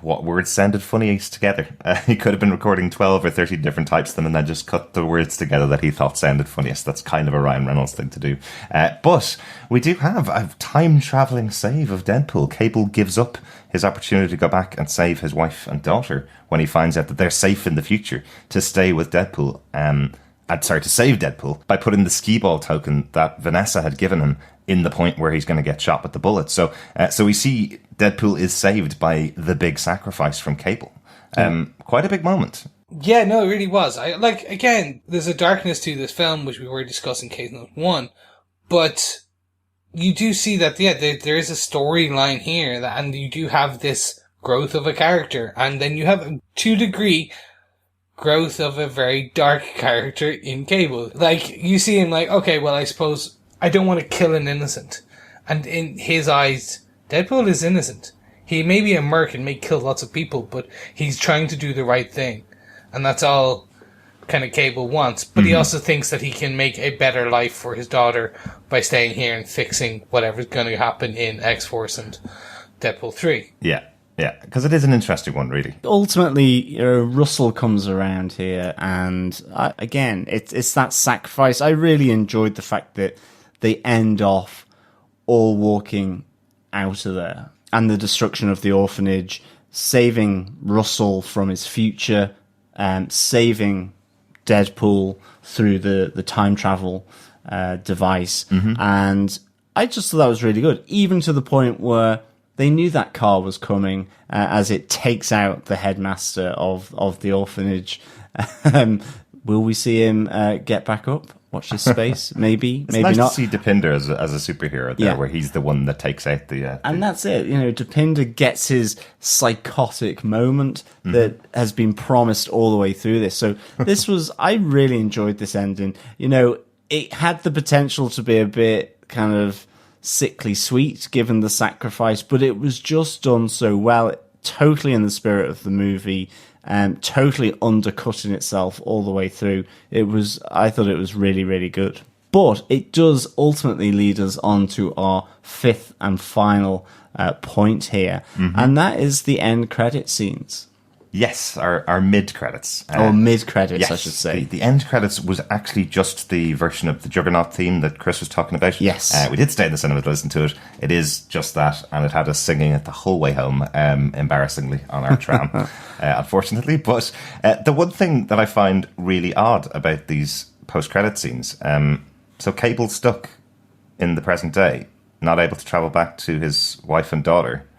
B: what words sounded funniest together. He could have been recording 12 or 13 different types of them and then just cut the words together that he thought sounded funniest. That's kind of a Ryan Reynolds thing to do. But we do have a time-travelling save of Deadpool. Cable gives up his opportunity to go back and save his wife and daughter when he finds out that they're safe in the future to stay with Deadpool. To save Deadpool by putting the skee ball token that Vanessa had given him in the point where he's going to get shot with the bullet. So we see Deadpool is saved by the big sacrifice from Cable. Quite a big moment.
A: Yeah, no, it really was. Again, there's a darkness to this film, which we were discussing case note 1, but you do see that, yeah, there is a storyline here, and you do have this growth of a character, and then you have, to a degree, growth of a very dark character in Cable. Like, you see him like, okay, well, I suppose I don't want to kill an innocent. And in his eyes, Deadpool is innocent. He may be a merc and may kill lots of people, but he's trying to do the right thing. And that's all kind of Cable wants. But he also thinks that he can make a better life for his daughter by staying here and fixing whatever's going to happen in X-Force and Deadpool 3.
B: Yeah. Yeah, because it is an interesting one, really.
C: Ultimately, Russell comes around here, and again, it's that sacrifice. I really enjoyed the fact that they end off all walking out of there, and the destruction of the orphanage, saving Russell from his future, saving Deadpool through the time travel device, and I just thought that was really good, even to the point where they knew that car was coming as it takes out the headmaster of the orphanage. Will we see him get back up? Watch his space? Maybe, maybe
B: nice
C: not.
B: To see Deepinder as a superhero there, where he's the one that takes out the...
C: And that's it. You know, Deepinder gets his psychotic moment that has been promised all the way through this. So this was... I really enjoyed this ending. You know, it had the potential to be a bit kind of sickly sweet given the sacrifice, but it was just done so well, totally in the spirit of the movie, totally undercutting itself all the way through. I thought it was really, really good. But it does ultimately lead us on to our fifth and final point here, and that is the end credit scenes.
B: Yes, our mid-credits.
C: Or mid-credits, yes, I should say.
B: The end credits was actually just the version of the Juggernaut theme that Chris was talking about.
C: Yes.
B: We did stay in the cinema to listen to it. It is just that, and it had us singing it the whole way home, embarrassingly, on our tram, unfortunately. But the one thing that I find really odd about these post-credit scenes, so Cable's stuck in the present day, not able to travel back to his wife and daughter,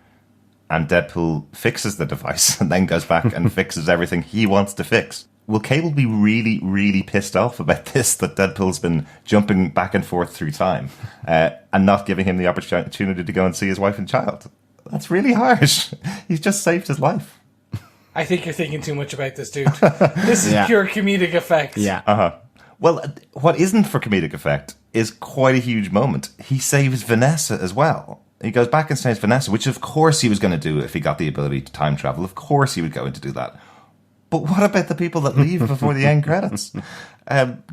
B: and Deadpool fixes the device and then goes back and fixes everything he wants to fix. Will Cable be really, really pissed off about this, that Deadpool's been jumping back and forth through time and not giving him the opportunity to go and see his wife and child? That's really harsh. He's just saved his life.
A: I think you're thinking too much about this, dude. This is pure comedic effect.
C: Yeah.
B: Well, what isn't for comedic effect is quite a huge moment. He saves Vanessa as well. He goes back and saves Vanessa, which of course he was going to do if he got the ability to time travel. Of course he would go in to do that. But what about the people that leave before the end credits?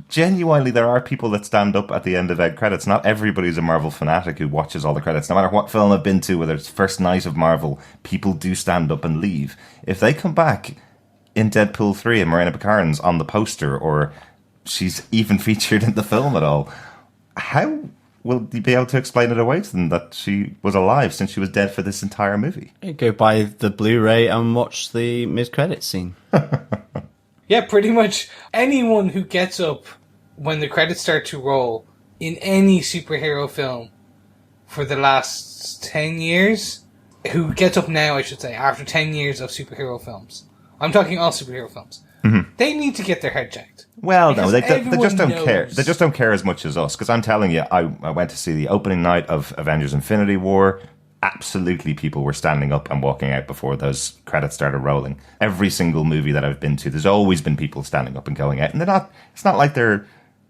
B: Genuinely, there are people that stand up at the end of end credits. Not everybody's a Marvel fanatic who watches all the credits. No matter what film I've been to, whether it's first night of Marvel, people do stand up and leave. If they come back in Deadpool 3 and Morena Baccarin's on the poster, or she's even featured in the film at all, how will you be able to explain it away to them that she was alive since she was dead for this entire movie?
C: You go buy the Blu-ray and watch the mid-credits scene.
A: Yeah, pretty much anyone who gets up when the credits start to roll in any superhero film for the last 10 years, who gets up now, I should say, after 10 years of superhero films. I'm talking all superhero films. Mm-hmm. They need to get their head checked.
B: Well, no, they just don't care. They just don't care as much as us. Because I'm telling you, I went to see the opening night of Avengers Infinity War. Absolutely, people were standing up and walking out before those credits started rolling. Every single movie that I've been to, there's always been people standing up and going out. And it's not like they're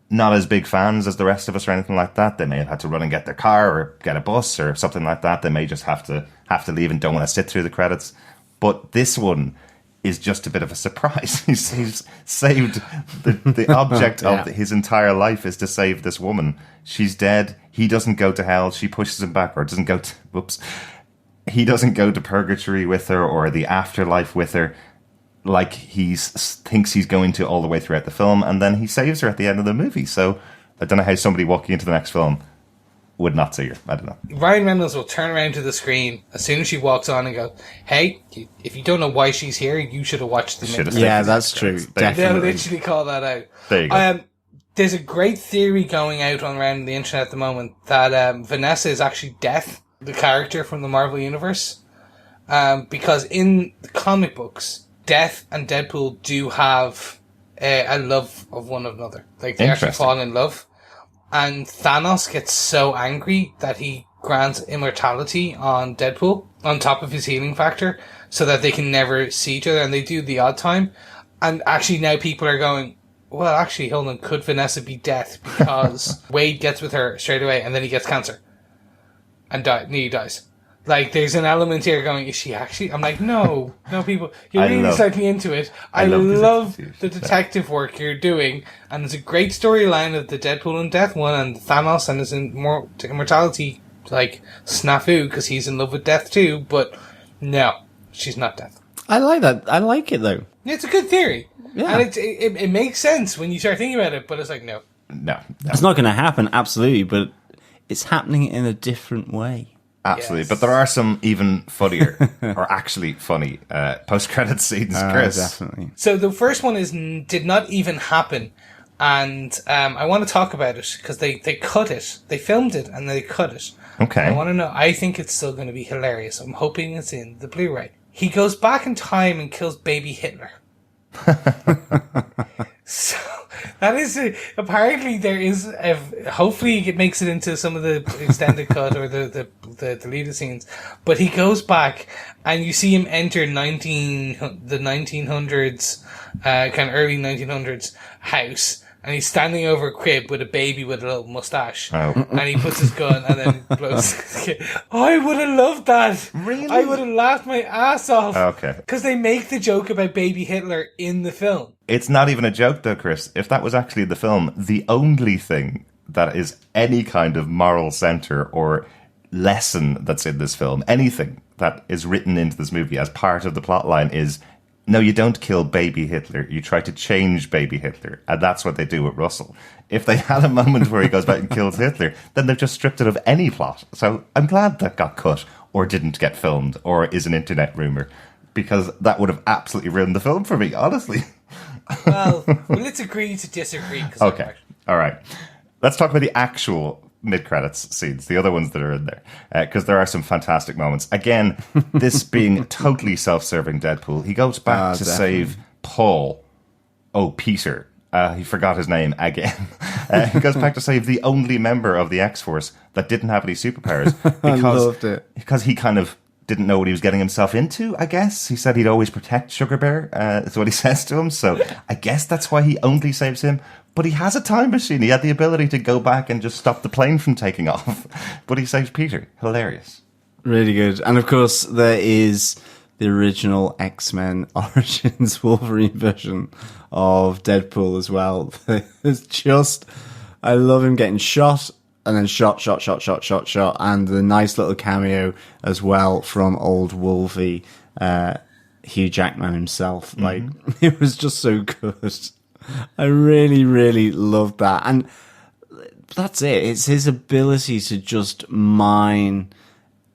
B: not as big fans as the rest of us or anything like that. They may have had to run and get their car or get a bus or something like that. They may just have to leave and don't want to sit through the credits. But this one is just a bit of a surprise. He's saved the object of his entire life is to save this woman. She's dead. He doesn't go to hell. She pushes him back, or doesn't go to, he doesn't go to purgatory with her or the afterlife with her like he thinks he's going to all the way throughout the film, and then he saves her at the end of the movie. So I don't know how somebody walking into the next film would not see her. I don't know.
A: Ryan Reynolds will turn around to the screen as soon as she walks on and go, "Hey, if you don't know why she's here, you should have watched the movie."
C: Yeah, that's true. Definitely.
A: They'll literally call that out.
B: There you go.
A: There's a great theory going out around the internet at the moment that Vanessa is actually Death, the character from the Marvel Universe. Because in the comic books, Death and Deadpool do have a love of one another. Like, they actually fall in love. And Thanos gets so angry that he grants immortality on Deadpool on top of his healing factor so that they can never see each other, and they do the odd time. And actually now people are going, well, actually, hold on, could Vanessa be Death? Because Wade gets with her straight away and then he gets cancer and nearly dies. Like, there's an element here going, is she actually? I'm like, no, people, you're really slightly into it. I love the detective work you're doing, and it's a great storyline of the Deadpool and Death one, and Thanos and his immortality, like, snafu, because he's in love with Death too, but no, she's not Death.
C: I like that. I like it, though.
A: It's a good theory.
C: Yeah.
A: And it makes sense when you start thinking about it, but it's like, no.
C: It's not going to happen, absolutely, but it's happening in a different way.
B: Absolutely,
A: yes.
B: But there are some even funnier, or actually funny, post-credit scenes, Chris.
C: Definitely.
A: So the first one did not even happen, and I want to talk about it, because they cut it. They filmed it, and they cut it.
B: Okay.
A: I want to know, I think it's still going to be hilarious. I'm hoping it's in the Blu-ray. He goes back in time and kills baby Hitler. So that is apparently there is hopefully it makes it into some of the extended cut or the deleted scenes, but he goes back and you see him enter the 1900s kind of early 1900s house, and he's standing over a crib with a baby with a little mustache.
B: Oh.
A: And he puts his gun and then blows his kid. I would have loved that.
B: Really?
A: I would have laughed my ass off.
B: Okay.
A: Because they make the joke about baby Hitler in the film.
B: It's not even a joke, though, Chris. If that was actually the film, the only thing that is any kind of moral center or lesson that's in this film, anything that is written into this movie as part of the plot line is, no, you don't kill baby Hitler. You try to change baby Hitler. And that's what they do with Russell. If they had a moment where he goes back and kills Hitler, then they've just stripped it of any plot. So I'm glad that got cut or didn't get filmed or is an internet rumor, because that would have absolutely ruined the film for me, honestly.
A: Well, let's agree to disagree.
B: Okay. All right. Let's talk about the actual mid-credits scenes, the other ones that are in there, because there are some fantastic moments. Again, this being totally self-serving Deadpool, he goes back to save Paul. Oh, Peter. He forgot his name again. He goes back to save the only member of the X-Force that didn't have any superpowers.
C: I loved it.
B: Because he kind of didn't know what he was getting himself into, I guess. He said he'd always protect Sugar Bear. That's what he says to him. So I guess that's why he only saves him. But he has a time machine. He had the ability to go back and just stop the plane from taking off. But he saves Peter. Hilarious.
C: Really good. And of course, there is the original X-Men Origins Wolverine version of Deadpool as well. It's just, I love him getting shot and then shot, and the nice little cameo as well from old Wolvie, Hugh Jackman himself. Like, it was just so good. I really, really loved that. And that's it. It's his ability to just mine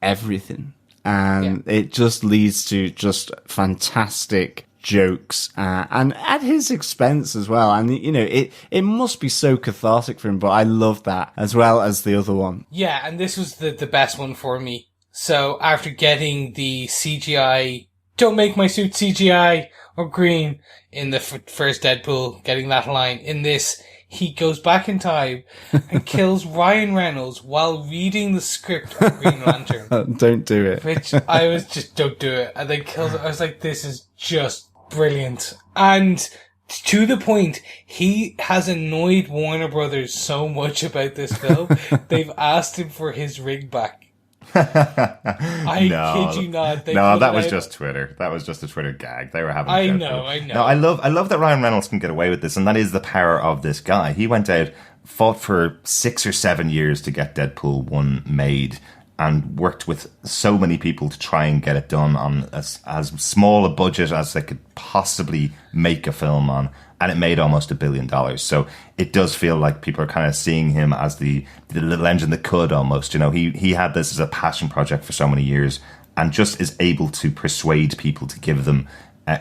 C: everything. And it just leads to just fantastic jokes, and at his expense as well. And, you know, it must be so cathartic for him, but I love that as well as the other one.
A: Yeah, and this was the best one for me. So after getting the CGI, don't make my suit CGI or green in the first Deadpool, getting that line, in this, he goes back in time and kills Ryan Reynolds while reading the script of Green Lantern.
C: Don't do it.
A: Which I was just, don't do it. And then kills it. I was like, this is just brilliant. And to the point, he has annoyed Warner Brothers so much about this film, they've asked him for his rig back. I kid you not.
B: That was just Twitter. That was just a Twitter gag. They were having.
A: I know.
B: No, I love that Ryan Reynolds can get away with this, and that is the power of this guy. He went out, fought for 6 or 7 years to get Deadpool 1 made, and worked with so many people to try and get it done on as small a budget as they could possibly make a film on. And it made almost $1 billion. So it does feel like people are kind of seeing him as the little engine that could almost. You know, he had this as a passion project for so many years, and just is able to persuade people to give them,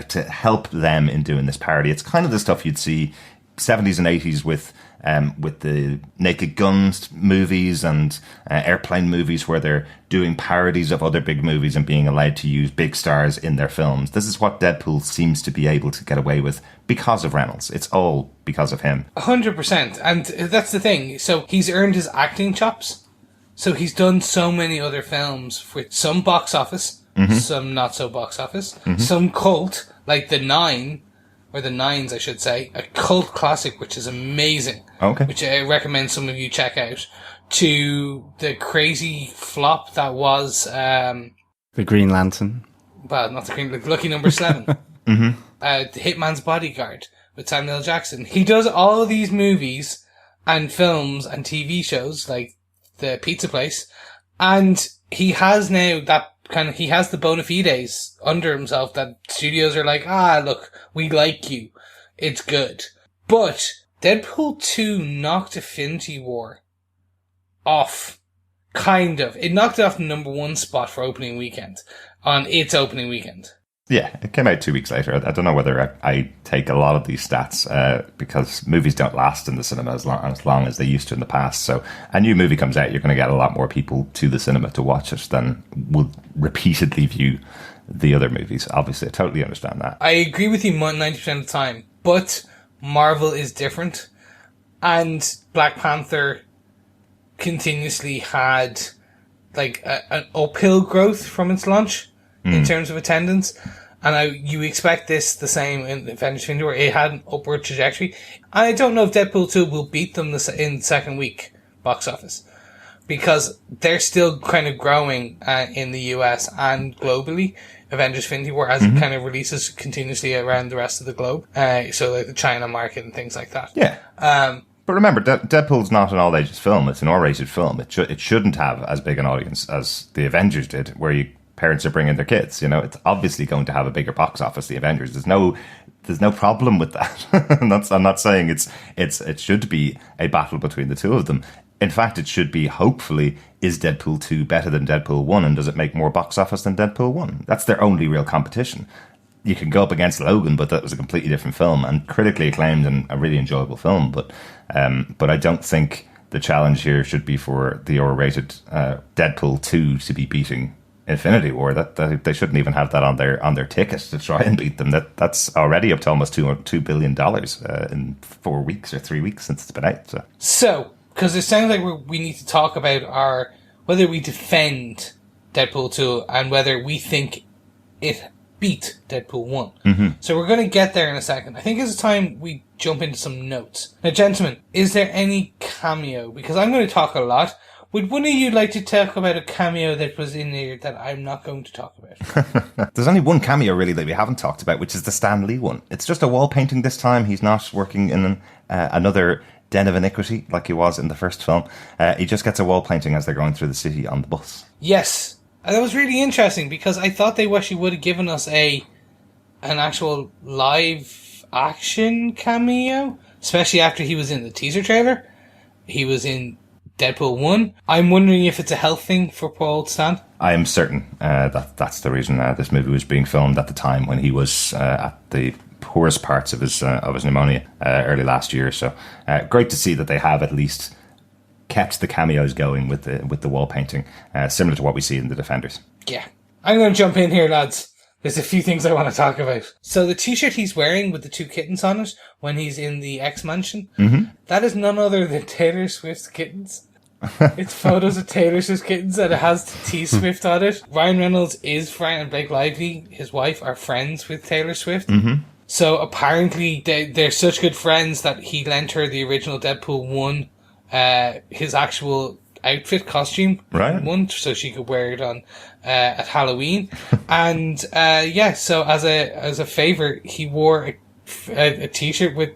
B: to help them in doing this parody. It's kind of the stuff you'd see 70s and 80s with the Naked Guns movies and airplane movies, where they're doing parodies of other big movies and being allowed to use big stars in their films. This is what Deadpool seems to be able to get away with because of Reynolds. It's all because of him.
A: 100%. And that's the thing. So he's earned his acting chops. So he's done so many other films with some box office, some not so box office, some cult, like The Nine, or The Nines, I should say, a cult classic, which is amazing. Okay. Which I recommend some of you check out. To the crazy flop that was
C: The Green Lantern.
A: Well, not the Green, Lucky Number 7. The Hitman's Bodyguard with Samuel L. Jackson. He does all of these movies and films and TV shows, like The Pizza Place, and he has now that he has the bona fides under himself that studios are like, look, we like you. It's good. But Deadpool 2 knocked Infinity War off. Kind of. It knocked it off the number 1 spot for opening weekend. On its opening weekend.
B: Yeah, it came out 2 weeks later. I don't know whether I take a lot of these stats because movies don't last in the cinema as long as they used to in the past. So a new movie comes out, you're going to get a lot more people to the cinema to watch it than would repeatedly view the other movies. Obviously, I totally understand that.
A: I agree with you 90% of the time, but Marvel is different. And Black Panther continuously had like an uphill growth from its launch in terms of attendance, and you expect this the same in Avengers: Infinity War. It had an upward trajectory. I don't know if Deadpool 2 will beat them in second week box office, because they're still kind of growing in the US and globally. Avengers: Infinity War, as it kind of releases continuously around the rest of the globe, so like the China market and things like that.
B: Yeah. But remember, Deadpool's not an all-ages film. It's an R-rated film. It shouldn't have as big an audience as the Avengers did, where parents are bringing their kids. You know, it's obviously going to have a bigger box office. The Avengers. There's no problem with that. I'm not saying it should be a battle between the two of them. In fact, it should be, hopefully, is Deadpool 2 better than Deadpool 1, and does it make more box office than Deadpool 1? That's their only real competition. You can go up against Logan, but that was a completely different film and critically acclaimed and a really enjoyable film. But I don't think the challenge here should be for the R-rated Deadpool 2 to be beating Infinity War. That they shouldn't even have that on their ticket to try and beat them. That's already up to almost $2 billion in 4 weeks or 3 weeks since it's been out.
A: So because it sounds like we need to talk about whether we defend Deadpool 2 and whether we think it beat Deadpool 1. So we're going to get there in a second. I think it's time we jump into some notes. Now, gentlemen, is there any cameo? Because I'm going to talk a lot, Would one of you like to talk about a cameo that was in there that I'm not going to talk about?
B: There's only one cameo really that we haven't talked about, which is the Stan Lee one. It's just a wall painting this time. He's not working in another den of iniquity like he was in the first film. He just gets a wall painting as they're going through the city on the bus.
A: Yes. And that was really interesting because I thought they actually would have given us an actual live action cameo, especially after he was in the teaser trailer. He was in Deadpool 1. I'm wondering if it's a health thing for poor old Stan.
B: I am certain that's the reason this movie was being filmed at the time when he was at the poorest parts of his pneumonia early last year. So great to see that they have at least kept the cameos going with the wall painting, similar to what we see in the Defenders.
A: Yeah. I'm going to jump in here, lads. There's a few things I want to talk about. So the t-shirt he's wearing with the 2 kittens on it when he's in the X-Mansion, that is none other than Taylor Swift's kittens. It's photos of Taylor Swift's kittens and it has T Swift on it. Ryan Reynolds is friend, and Blake Lively, his wife, are friends with Taylor Swift. So apparently they're such good friends that he lent her the original Deadpool 1, his actual outfit costume,
B: right?
A: One, so she could wear it on at Halloween. And so as a favor, he wore a t-shirt with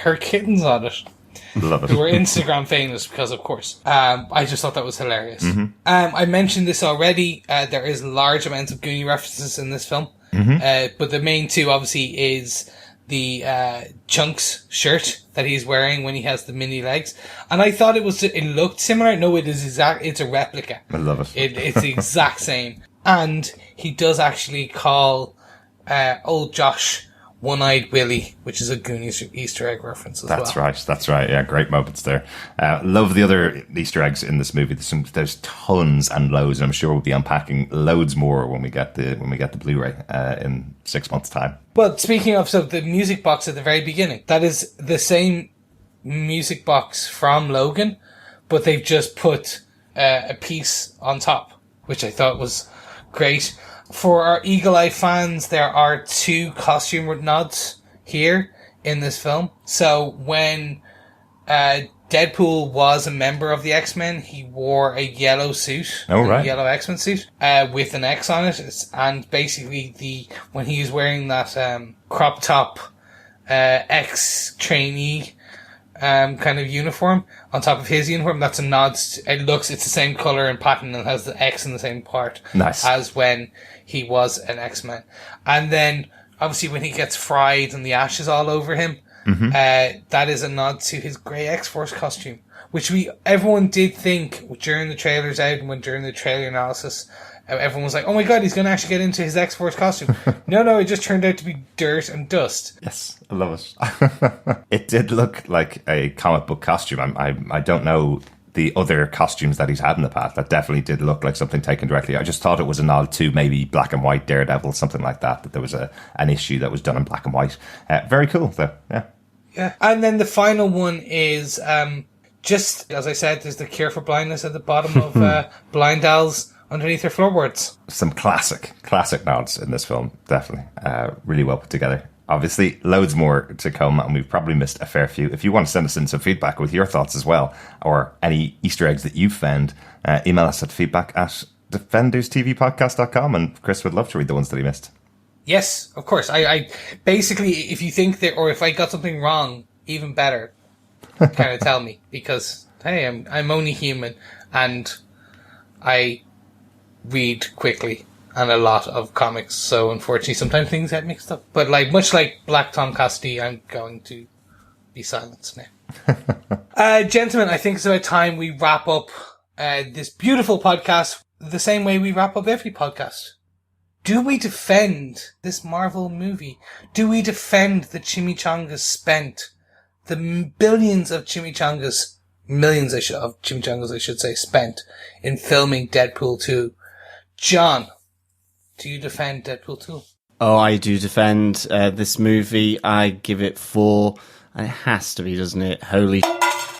A: her kittens on it.
B: Love it.
A: Who were Instagram famous because, of course. I just thought that was hilarious. I mentioned this already. There is large amounts of Goonie references in this film. But the main two, obviously, is the Chunks shirt that he's wearing when he has the mini legs. And I thought it looked similar. No, it is it's a replica.
B: I love it.
A: It's the exact same. And he does actually call old Josh One-Eyed Willie, which is a Goonies Easter egg reference as well.
B: That's right. Yeah, great moments there. Love the other Easter eggs in this movie. There's tons and loads, and I'm sure we'll be unpacking loads more when we get the Blu-ray in 6 months' time.
A: Well, speaking of, so the music box at the very beginning, that is the same music box from Logan, but they've just put a piece on top, which I thought was great. For our Eagle Eye fans, there are 2 costume nods here in this film. So when Deadpool was a member of the X-Men, he wore a yellow suit, a yellow X-Men suit, with an X on it. And basically, when he was wearing that crop top ex-trainee kind of uniform on top of his uniform, that's a nod. It's the same color and pattern and has the X in the same part as when he was an X-Men. And then obviously when he gets fried and the ashes all over him, that is a nod to his grey X-Force costume, which everyone did think during the trailers out and during the trailer analysis, everyone was like, oh my god, he's going to actually get into his X-Force costume. No, it just turned out to be dirt and dust.
B: Yes, I love it. It did look like a comic book costume. I don't know the other costumes that he's had in the past. That definitely did look like something taken directly. I just thought it was a nod to maybe black and white Daredevil, something like that there was an issue that was done in black and white. Very cool, though. Yeah.
A: And then the final one is, just as I said, there's the cure for blindness at the bottom of Blindell's underneath their floorboards.
B: Some classic nods in this film, definitely. Really well put together. Obviously, loads more to come, and we've probably missed a fair few. If you want to send us in some feedback with your thoughts as well, or any Easter eggs that you've found, email us at feedback@defenderstvpodcast.com, and Chris would love to read the ones that he missed.
A: Yes, of course. I basically, if you think that, or if I got something wrong, even better, kind of tell me, because hey, I'm only human, and I read quickly and a lot of comics, so unfortunately sometimes things get mixed up. But much like Black Tom Cassidy, I'm going to be silenced now. Gentlemen, I think it's about time we wrap up this beautiful podcast the same way we wrap up every podcast. Do we defend this Marvel movie? Do we defend the chimichangas spent? The billions of chimichangas, millions of chimichangas I should say, spent in filming Deadpool 2. John, do you defend Deadpool 2?
C: Oh, I do defend this movie. I give it 4, and it has to be, doesn't it? Holy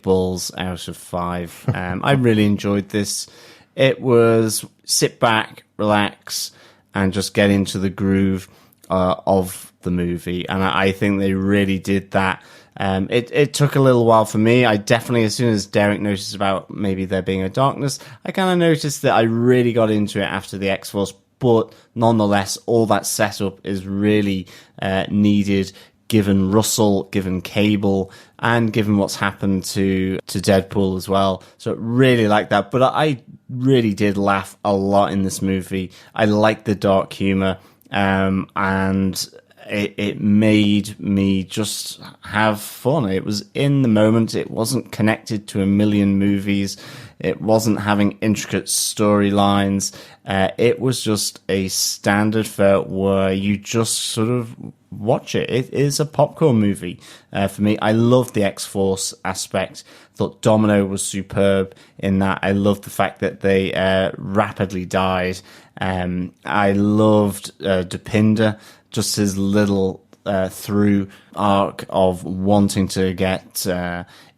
C: balls out of 5. I really enjoyed this. It was sit back, relax, and just get into the groove of the movie. And I think they really did that. It took a little while for me. I definitely, as soon as Derek noticed about maybe there being a darkness, I kind of noticed that I really got into it after the X-Force. But nonetheless, all that setup is really needed, given Russell, given Cable, and given what's happened to Deadpool as well. So really like that. But I really did laugh a lot in this movie. I like the dark humor, and it made me just have fun. It was in the moment. It wasn't connected to a million movies. It wasn't having intricate storylines. It was just a standard fare where you just sort of watch it. It is a popcorn movie for me. I love the X-Force aspect. Thought Domino was superb in that. I loved the fact that they rapidly died. I loved Dopinder, just his little through arc of wanting to get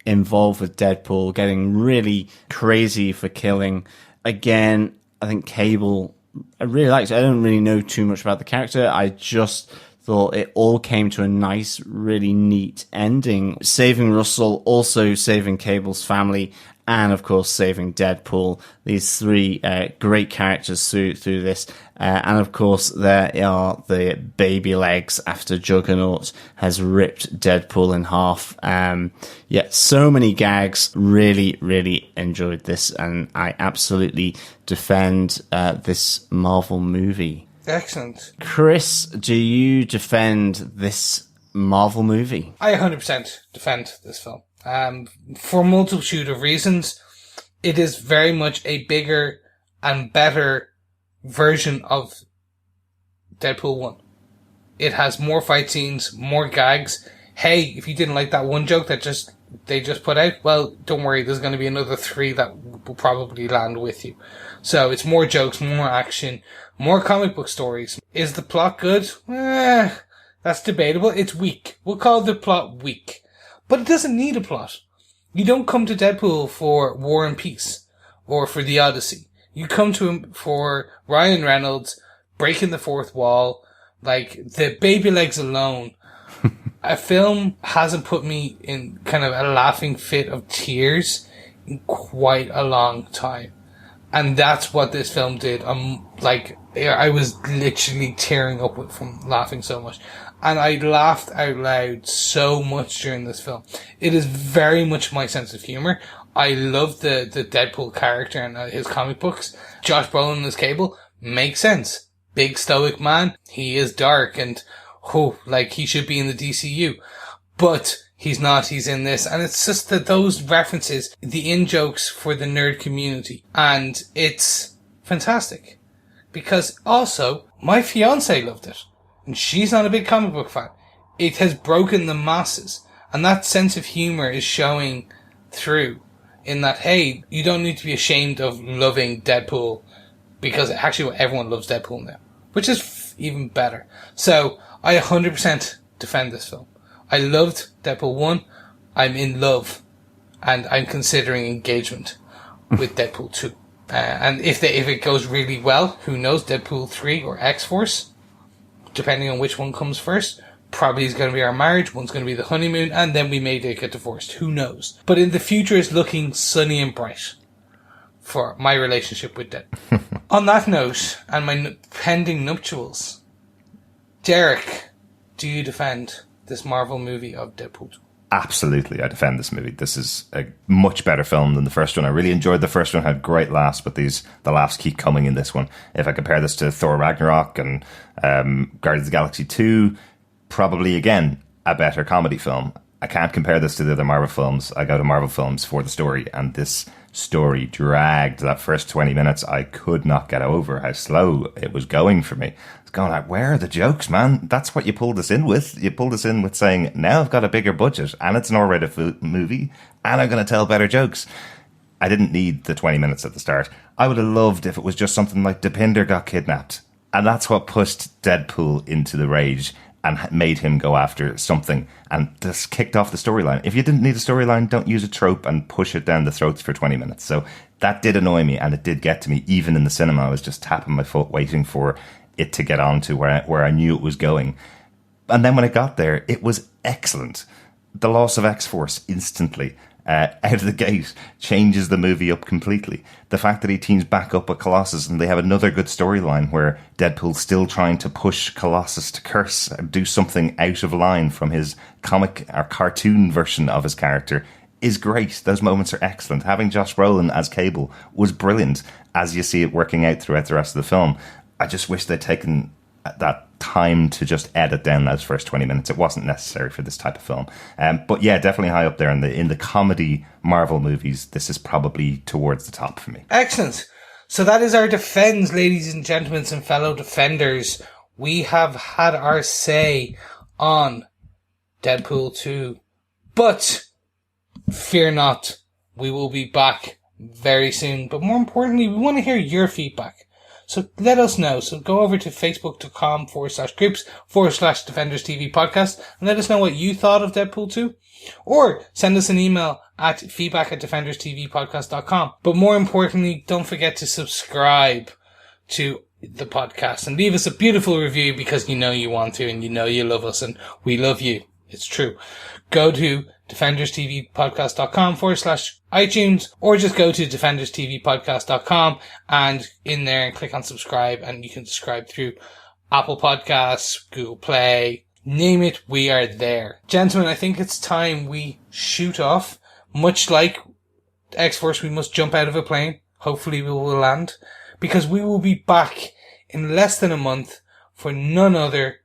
C: involved with Deadpool, getting really crazy for killing. Again, I think Cable, I really liked it. I don't really know too much about the character. I just thought it all came to a nice, really neat ending. Saving Russell, also saving Cable's family, and of course saving Deadpool. These three great characters through this. And of course there are the baby legs after Juggernaut has ripped Deadpool in half. So many gags. Really, really enjoyed this, and I absolutely defend this Marvel movie.
A: Excellent.
C: Chris, do you defend this Marvel movie?
A: I 100% defend this film. For a multitude of reasons. It is very much a bigger and better version of Deadpool 1. It has more fight scenes, more gags. Hey, if you didn't like that one joke that they just put out, well, don't worry, there's going to be another 3 that will probably land with you. So it's more jokes, more action, more comic book stories. Is the plot good? That's debatable. It's weak. We'll call the plot weak. But it doesn't need a plot. You don't come to Deadpool for War and Peace or for The Odyssey. You come to him for Ryan Reynolds breaking the fourth wall. Like, the baby legs alone. A film hasn't put me in kind of a laughing fit of tears in quite a long time. And that's what this film did. I was literally tearing up from laughing so much. And I laughed out loud so much during this film. It is very much my sense of humor. I love the Deadpool character and his comic books. Josh Brolin as Cable makes sense. Big stoic man. He is dark and he should be in the DCU. But he's not. He's in this. And it's just that those references, the in-jokes for the nerd community. And it's fantastic. Because also, my fiance loved it. And she's not a big comic book fan. It has broken the masses. And that sense of humor is showing through in that, hey, you don't need to be ashamed of loving Deadpool because actually everyone loves Deadpool now, which is even better. So I 100% defend this film. I loved Deadpool 1. I'm in love and I'm considering engagement with Deadpool 2. And if it goes really well, who knows, Deadpool 3 or X-Force, depending on which one comes first, probably is going to be our marriage, one's going to be the honeymoon, and then we may get divorced. Who knows? But in the future, it's looking sunny and bright for my relationship with Dead. On that note, and my pending nuptials, Derek, do you defend this Marvel movie of Deadpool 2?
B: Absolutely, I defend this movie. This is a much better film than the first one. I really enjoyed the first one, had great laughs, but the laughs keep coming in this one. If I compare this to Thor Ragnarok and Guardians of the Galaxy 2, probably, again, a better comedy film. I can't compare this to the other Marvel films. I go to Marvel films for the story, and this story dragged. That first 20 minutes, I could not get over how slow it was going for me. I was going like, where are the jokes, man? That's what you pulled us in with. You pulled us in with saying, now I've got a bigger budget, and it's an R-rated movie, and I'm going to tell better jokes. I didn't need the 20 minutes at the start. I would have loved if it was just something like Dopinder got kidnapped. And that's what pushed Deadpool into the rage and made him go after something and just kicked off the storyline. If you didn't need a storyline, don't use a trope and push it down the throats for 20 minutes. So that did annoy me, and it did get to me. Even in the cinema, I was just tapping my foot waiting for it to get on to where I knew it was going. And then when it got there, it was excellent. the loss of X-Force instantly out of the gate changes the movie up completely. The fact that he teams back up with Colossus and they have another good storyline where Deadpool's still trying to push Colossus to curse and do something out of line from his comic or cartoon version of his character is great. Those moments are excellent. Having Josh Brolin as Cable was brilliant as you see it working out throughout the rest of the film. I just wish they'd taken that time to just edit down those first 20 minutes. It wasn't necessary for this type of film. But yeah, definitely high up there in the comedy Marvel movies. This is probably towards the top for me.
A: Excellent. So that is our defense, ladies and gentlemen and fellow defenders. We have had our say on Deadpool 2. But fear not, we will be back very soon. But more importantly, we want to hear your feedback. So let us know. So go over to facebook.com/groups/Defenders TV podcast and let us know what you thought of Deadpool 2. Or send us an email at feedback@defenderstvpodcast.com. But more importantly, don't forget to subscribe to the podcast and leave us a beautiful review because you know you want to and you know you love us and we love you. It's true. Go to defenderstvpodcast.com/iTunes or just go to defenderstvpodcast.com and in there and click on subscribe and you can subscribe through Apple Podcasts, Google Play, name it, we are there. Gentlemen, I think it's time we shoot off. Much like X-Force, we must jump out of a plane. Hopefully we will land because we will be back in less than a month for none other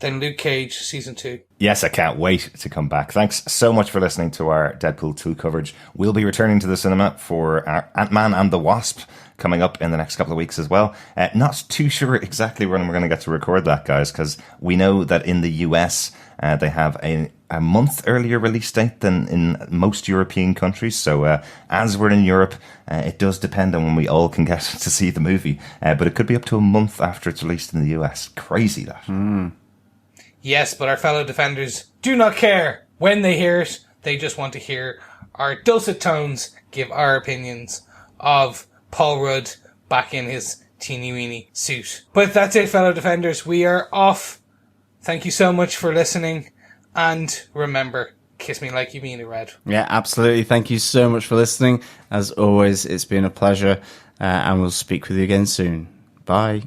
A: than Luke Cage Season 2.
B: Yes, I can't wait to come back. Thanks so much for listening to our Deadpool 2 coverage. We'll be returning to the cinema for our Ant-Man and the Wasp coming up in the next couple of weeks as well. Not too sure exactly when we're going to get to record that, guys, because we know that in the US they have a month earlier release date than in most European countries. So as we're in Europe, it does depend on when we all can get to see the movie. But it could be up to a month after it's released in the US. Crazy, that.
A: Yes, but our fellow defenders do not care when they hear it. They just want to hear our dulcet tones give our opinions of Paul Rudd back in his teeny-weeny suit. But that's it, fellow defenders. We are off. Thank you so much for listening. And remember, kiss me like you mean it, Red.
C: Yeah, absolutely. Thank you so much for listening. As always, it's been a pleasure. And we'll speak with you again soon. Bye.